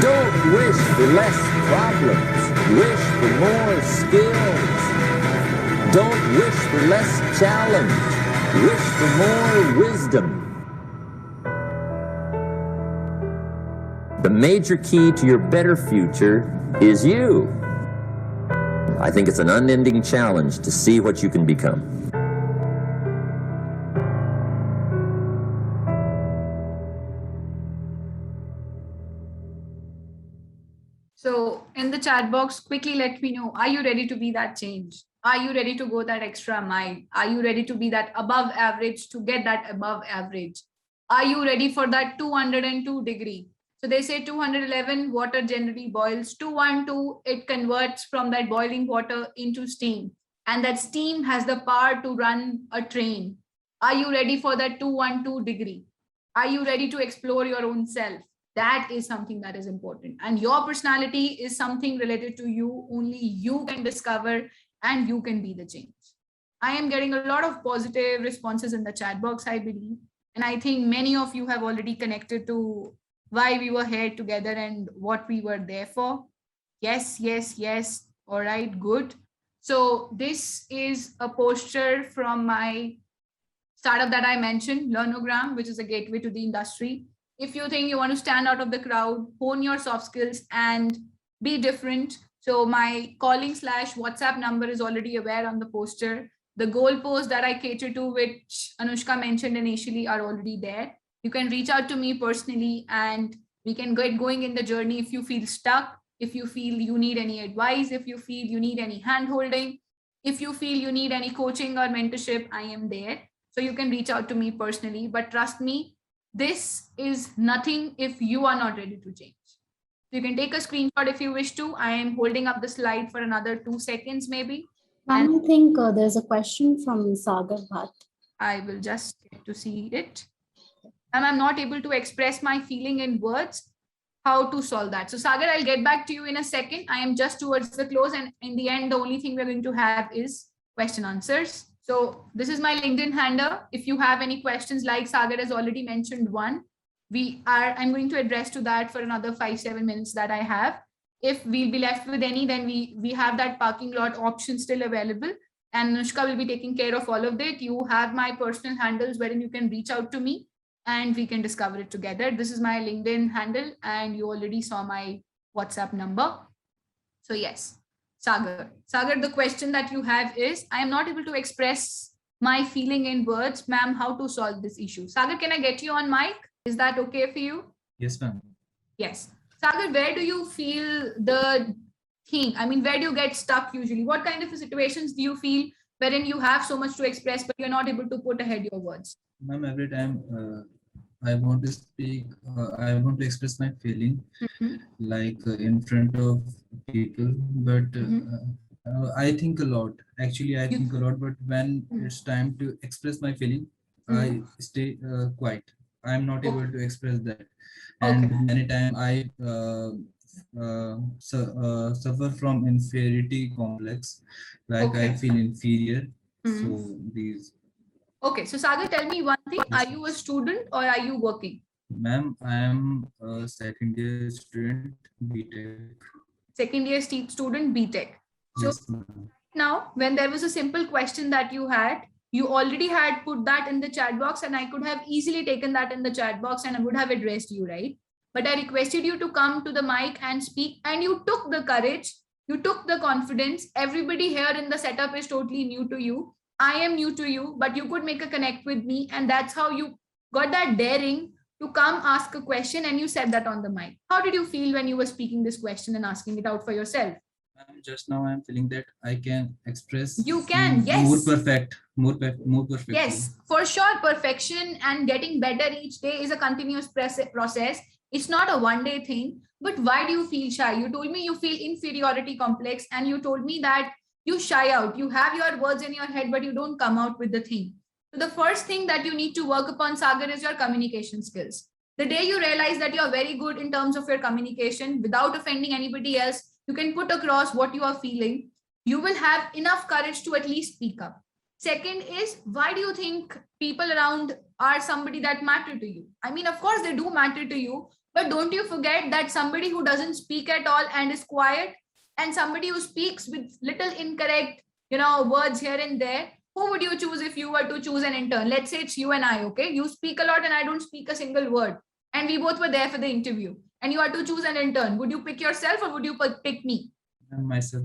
Don't wish for less problems. Wish for more skills. Don't wish for less challenge. Wish for more wisdom. The major key to your better future is you. I think it's an unending challenge to see what you can become. So in the chat box, quickly let me know, are you ready to be that change? Are you ready to go that extra mile? Are you ready to be that above average, to get that above average? Are you ready for that 202 degree? So they say 211, water generally boils. 212, it converts from that boiling water into steam. And that steam has the power to run a train. Are you ready for that 212 degree? Are you ready to explore your own self? That is something that is important. And your personality is something related to you. Only you can discover and you can be the change. I am getting a lot of positive responses in the chat box, I believe. And I think many of you have already connected to why we were here together and what we were there for. Yes, yes, yes. All right, good. So this is a poster from my startup that I mentioned, LEARNOGRAM, which is a gateway to the industry. If you think you want to stand out of the crowd, hone your soft skills and be different. So my calling / WhatsApp number is already aware on the poster. The goalposts that I cater to, which Anushka mentioned initially, are already there. You can reach out to me personally and we can get going in the journey if you feel stuck, if you feel you need any advice, if you feel you need any hand holding, if you feel you need any coaching or mentorship, I am there. So you can reach out to me personally, but trust me, this is nothing if you are not ready to change. So you can take a screenshot if you wish to. I am holding up the slide for another 2 seconds maybe. I think there's a question from Sagar Bhatt. I will just get to see it. And I'm not able to express my feeling in words. How to solve that? So Sagar, I'll get back to you in a second. I am just towards the close, and in the end, the only thing we're going to have is question answers. So this is my LinkedIn handle. If you have any questions, like Sagar has already mentioned one, I'm going to address to that for another 5-7 minutes that I have. If we'll be left with any, then we have that parking lot option still available. And Anushka will be taking care of all of that. You have my personal handles wherein you can reach out to me and we can discover it together. This is my LinkedIn handle and you already saw my WhatsApp number. So yes, Sagar, the question that you have is, I am not able to express my feeling in words, ma'am, how to solve this issue? Sagar, can I get you on mic? Is that okay for you? Yes, ma'am. Yes. Sagar, where do you feel the thing? I mean, where do you get stuck usually? What kind of situations do you feel wherein you have so much to express, but you're not able to put ahead your words? Ma'am, every time I want to speak, I want to express my feeling like in front of people, but I think a lot. Actually, I think a lot, but when it's time to express my feeling, I stay quiet. I'm not able to express that. And many times I suffer from inferiority complex, like I feel inferior. So these. Okay, so Sagar, tell me one thing. Are you a student or are you working? Ma'am, I am a second year student, BTech. Second year student, BTech. So Yes, now, when there was a simple question that you had, you already had put that in the chat box and I could have easily taken that in the chat box and I would have addressed you, right? But I requested you to come to the mic and speak and you took the courage, you took the confidence. Everybody here in the setup is totally new to you. I am new to you, but you could make a connect with me. And that's how you got that daring to come ask a question and you said that on the mic. How did you feel when you were speaking this question and asking it out for yourself? Just now I'm feeling that I can express. You can, yes. More perfect. Yes, for sure. Perfection and getting better each day is a continuous process. It's not a one-day thing. But why do you feel shy? You told me you feel inferiority complex and you told me that you shy out. You have your words in your head, but you don't come out with the thing. So the first thing that you need to work upon, Sagar, is your communication skills. The day you realize that you're very good in terms of your communication without offending anybody else, you can put across what you are feeling. You will have enough courage to at least speak up. Second is, why do you think people around are somebody that matter to you? I mean, of course, they do matter to you, but don't you forget that somebody who doesn't speak at all and is quiet and somebody who speaks with little incorrect, words here and there, who would you choose if you were to choose an intern? Let's say it's you and I, okay? You speak a lot and I don't speak a single word. And we both were there for the interview. And you are to choose an intern. Would you pick yourself or would you pick me? Myself.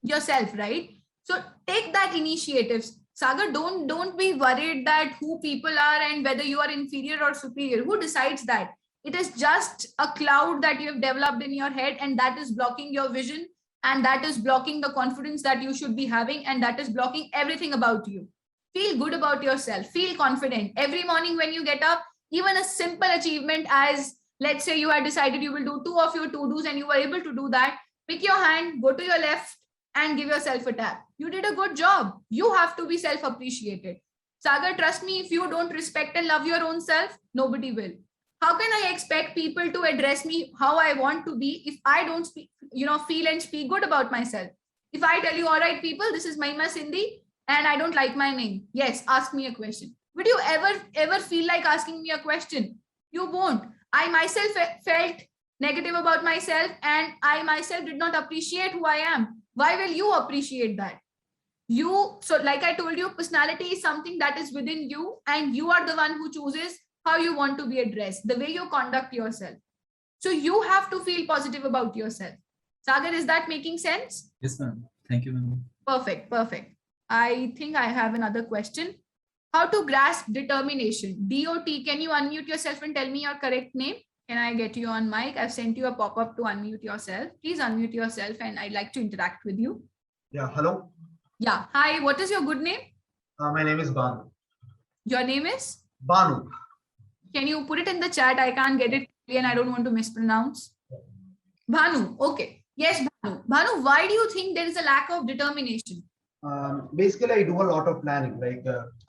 Yourself, right? So take that initiative. Sagar, don't be worried that who people are and whether you are inferior or superior. Who decides that? It is just a cloud that you have developed in your head and that is blocking your vision and that is blocking the confidence that you should be having and that is blocking everything about you. Feel good about yourself. Feel confident. Every morning when you get up, even a simple achievement as Let's say you had decided you will do 2 of your to-dos and you were able to do that. Pick your hand, go to your left and give yourself a tap. You did a good job. You have to be self-appreciated. Sagar, trust me, if you don't respect and love your own self, nobody will. How can I expect people to address me how I want to be if I don't speak, feel and speak good about myself? If I tell you, all right, people, this is Mahima Sindhi and I don't like my name. Yes, ask me a question. Would you ever feel like asking me a question? You won't. I myself felt negative about myself and I myself did not appreciate who I am. Why will you appreciate that? So like I told you, personality is something that is within you and you are the one who chooses how you want to be addressed, the way you conduct yourself. So you have to feel positive about yourself. Sagar, is that making sense? Yes, ma'am. Thank you, ma'am. Perfect. I think I have another question. How to grasp determination? DOT, can you unmute yourself and tell me your correct name? Can I get you on mic? I've sent you a pop-up to unmute yourself. Please unmute yourself and I'd like to interact with you. Yeah, hello. Yeah. Hi, what is your good name? My name is Banu. Your name is? Banu. Can you put it in the chat? I can't get it and I don't want to mispronounce. Bhanu. Okay. Yes, Bhanu. Bhanu, why do you think there is a lack of determination? Basically, I do a lot of planning.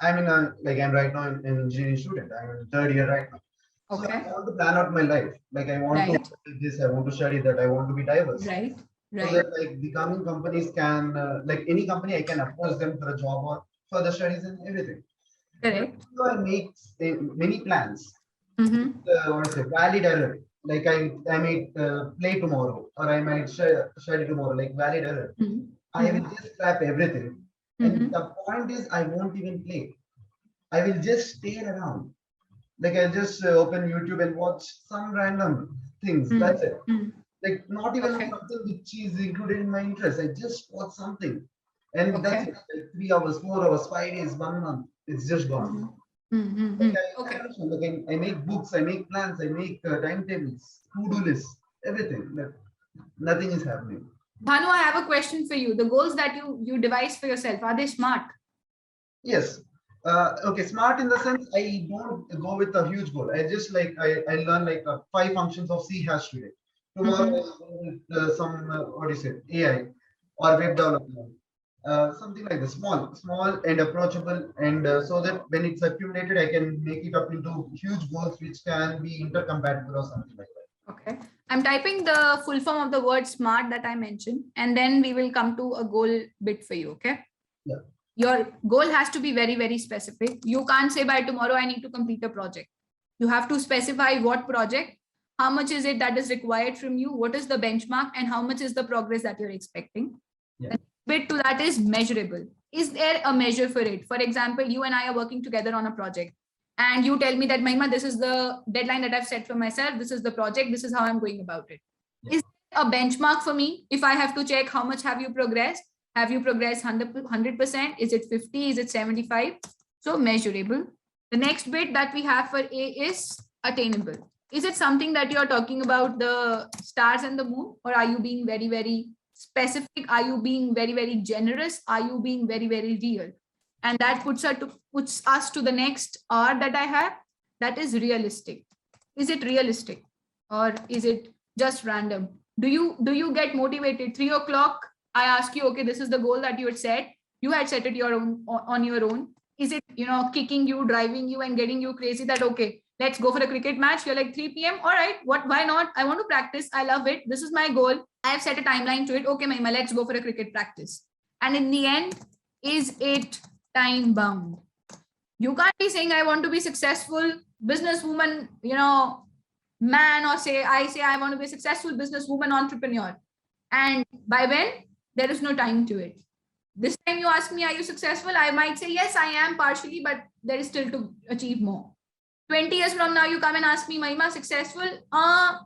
I'm right now an engineering student. I'm in third year right now. So Okay. I want to plan out my life. I want to study this, I want to study that, I want to be diverse. Right. So that the coming companies can, any company, I can approach them for a job or for the studies and everything. Correct. So I make many plans. Mm-hmm. Valid error. I might play tomorrow or I might study tomorrow. Valid error. Mm-hmm. I will just scrap everything. And the point is, I won't even play. I will just stay around. I just open YouTube and watch some random things. That's it. Not even something which is included in my interest. I just watch something. And that's it. 3 hours, 4 hours, 5 days, 1 month. It's just gone. I make books, I make plans, I make timetables, to-do lists, everything. Nothing is happening. Bhanu, I have a question for you. The goals that you devise for yourself, are they smart? Yes. Smart in the sense I don't go with a huge goal. I just I learn 5 functions of C hash today. Tomorrow I go with some AI or web development. Something like this, small and approachable, and so that when it's accumulated, I can make it up into huge goals which can be intercompatible or something like that. Okay. I'm typing the full form of the word smart that I mentioned, and then we will come to a goal bit for you. Okay. Yeah. Your goal has to be very, very specific. You can't say by tomorrow I need to complete a project. You have to specify what project, how much is it that is required from you, what is the benchmark, and how much is the progress that you're expecting. Yeah. The bit to that is measurable. Is there a measure for it? For example, you and I are working together on a project and you tell me that, Mahima, this is the deadline that I've set for myself. This is the project. This is how I'm going about it. Yeah. Is there a benchmark for me? If I have to check how much have you progressed? Have you progressed 100%? Is it 50? Is it 75? So measurable. The next bit that we have for A is attainable. Is it something that you're talking about the stars and the moon, or are you being very, very specific? Are you being very, very generous? Are you being very, very real? And that puts us to the next R that I have. That is realistic. Is it realistic or is it just random? Do you get motivated? 3 o'clock, I ask you, okay, this is the goal that you had set. You had set it on your own. Is it, kicking you, driving you and getting you crazy that, okay, let's go for a cricket match. You're like 3 p.m. All right, why not? I want to practice. I love it. This is my goal. I have set a timeline to it. Okay, Mahima, let's go for a cricket practice. And in the end, is it time bound? You can't be saying, I want to be successful businesswoman, man, or I want to be a successful businesswoman entrepreneur. And by when? There is no time to it. This time you ask me, are you successful? I might say, yes, I am partially, but there is still to achieve more. 20 years from now, you come and ask me, Mahima, successful?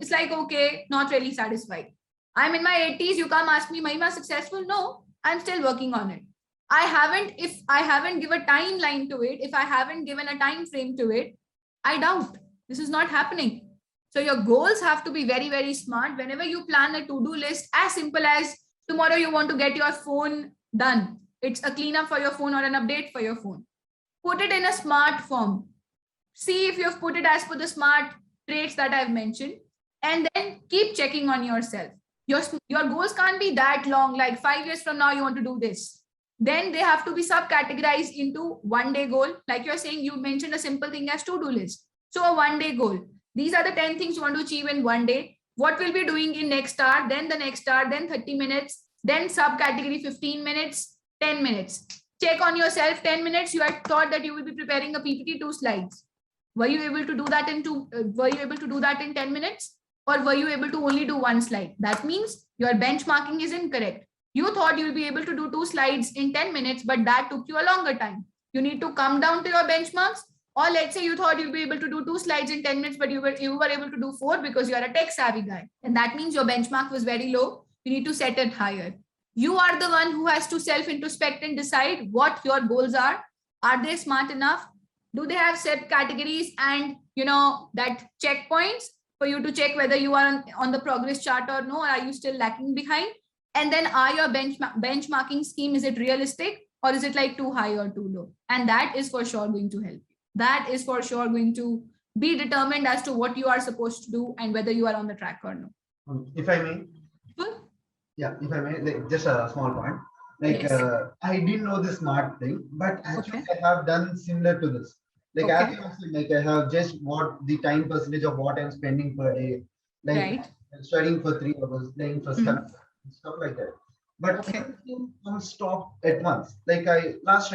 It's like, okay, not really satisfied. I'm in my 80s. You come ask me, Mahima, successful? No, I'm still working on it. If I haven't given a timeline to it, if I haven't given a time frame to it, I doubt this is not happening. So your goals have to be very, very smart. Whenever you plan a to-do list, as simple as tomorrow you want to get your phone done. It's a cleanup for your phone or an update for your phone. Put it in a smart form. See if you've put it as per the smart traits that I've mentioned, and then keep checking on yourself. Your goals can't be that long, like 5 years from now, you want to do this. Then they have to be subcategorized into 1-day goal. Like you're saying, you mentioned a simple thing as to-do list. So a 1-day goal. These are the 10 things you want to achieve in 1 day. What we'll be doing in next hour, then the next hour, then 30 minutes, then subcategory 15 minutes, 10 minutes. Check on yourself 10 minutes. You had thought that you will be preparing a PPT 2 slides. Were you able to do that in 10 minutes? Or were you able to only do 1 slide? That means your benchmarking is incorrect. You thought you'll be able to do 2 slides in 10 minutes, but that took you a longer time. You need to come down to your benchmarks. Or let's say you thought you'll be able to do 2 slides in 10 minutes, but you were able to do 4 because you are a tech savvy guy. And that means your benchmark was very low. You need to set it higher. You are the one who has to self-introspect and decide what your goals are. Are they smart enough? Do they have set categories and that checkpoints for you to check whether you are on the progress chart or no? Or are you still lacking behind? And then are your benchmarking scheme, is it realistic or is it like too high or too low? And that is for sure going to help you. That is for sure going to be determined as to what you are supposed to do and whether you are on the track or no. If I may. Yeah, if I may, like, just a small point. Like, yes. I didn't know this smart thing, but actually I have done similar to this. Like, as you mentioned, like I have just what the time percentage of what I'm spending per day. Like studying for 3 hours, playing for 7 hours, stuff like that. But everything comes stop at once. Like last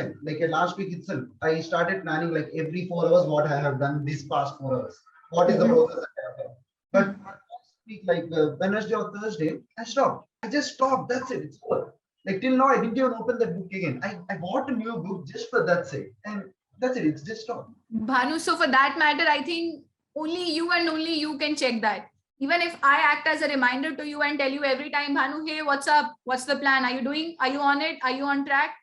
week itself, I started planning like every 4 hours what I have done this past 4 hours. What is the process I have done? But last week, like Wednesday or Thursday, I stopped. I just stopped. That's it. It's over. Like till now, I didn't even open that book again. I bought a new book just for that sake. And that's it. It's just stopped. Bhanu, so for that matter, I think only you and only you can check that. Even if I act as a reminder to you and tell you every time, Bhanu, hey, what's up? What's the plan? Are you doing? Are you on it? Are you on track?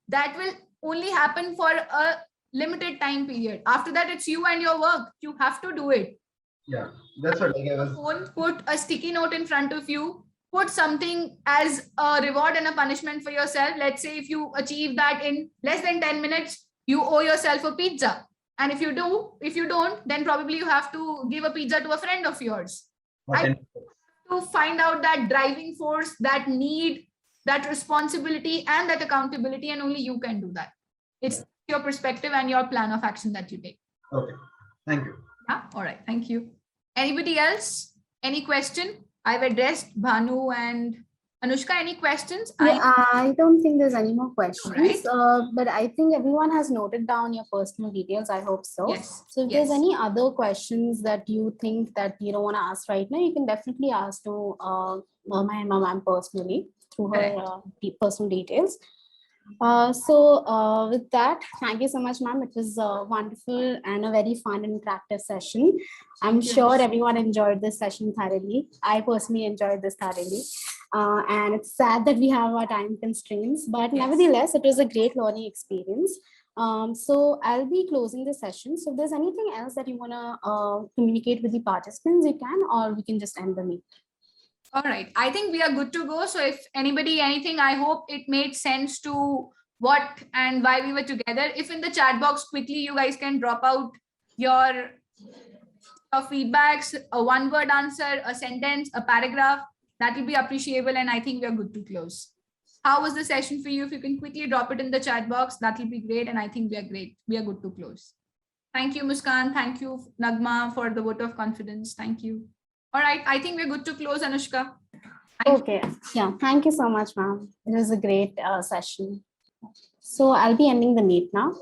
That will only happen for a limited time period. After that, it's you and your work. You have to do it. Yeah, that's what I was. Put a sticky note in front of you. Put something as a reward and a punishment for yourself. Let's say if you achieve that in less than 10 minutes, you owe yourself a pizza. And if you don't, then probably you have to give a pizza to a friend of yours. To find out that driving force, that need, that responsibility, and that accountability, and only you can do that. It's your perspective and your plan of action that you take. Okay, thank you. Yeah, all right, thank you. Anybody else? Any question? I've addressed Bhanu and Anushka. Any questions? I don't think there's any more questions, right. But I think everyone has noted down your personal details. I hope so. Yes. So if there's any other questions that you think that you don't want to ask right now, you can definitely ask to Mahima ma'am personally through her personal details. So with that, thank you so much, ma'am. It was wonderful and a very fun and interactive session. I'm sure everyone enjoyed this session thoroughly. I personally enjoyed this thoroughly. And it's sad that we have our time constraints, but nevertheless, it was a great learning experience. So I'll be closing the session. So if there's anything else that you want to communicate with the participants, you can, or we can just end the meet. All right. I think we are good to go. So if anybody, anything, I hope it made sense to what and why we were together. If in the chat box quickly, you guys can drop out your feedbacks, a 1-word answer, a sentence, a paragraph, that will be appreciable. And I think we are good to close. How was the session for you? If you can quickly drop it in the chat box, that will be great. And I think we are great. We are good to close. Thank you, Muskan. Thank you, Nagma, for the vote of confidence. Thank you. All right. I think we're good to close, Anushka. Okay. Yeah. Thank you so much, ma'am. It was a great session. So I'll be ending the meet now.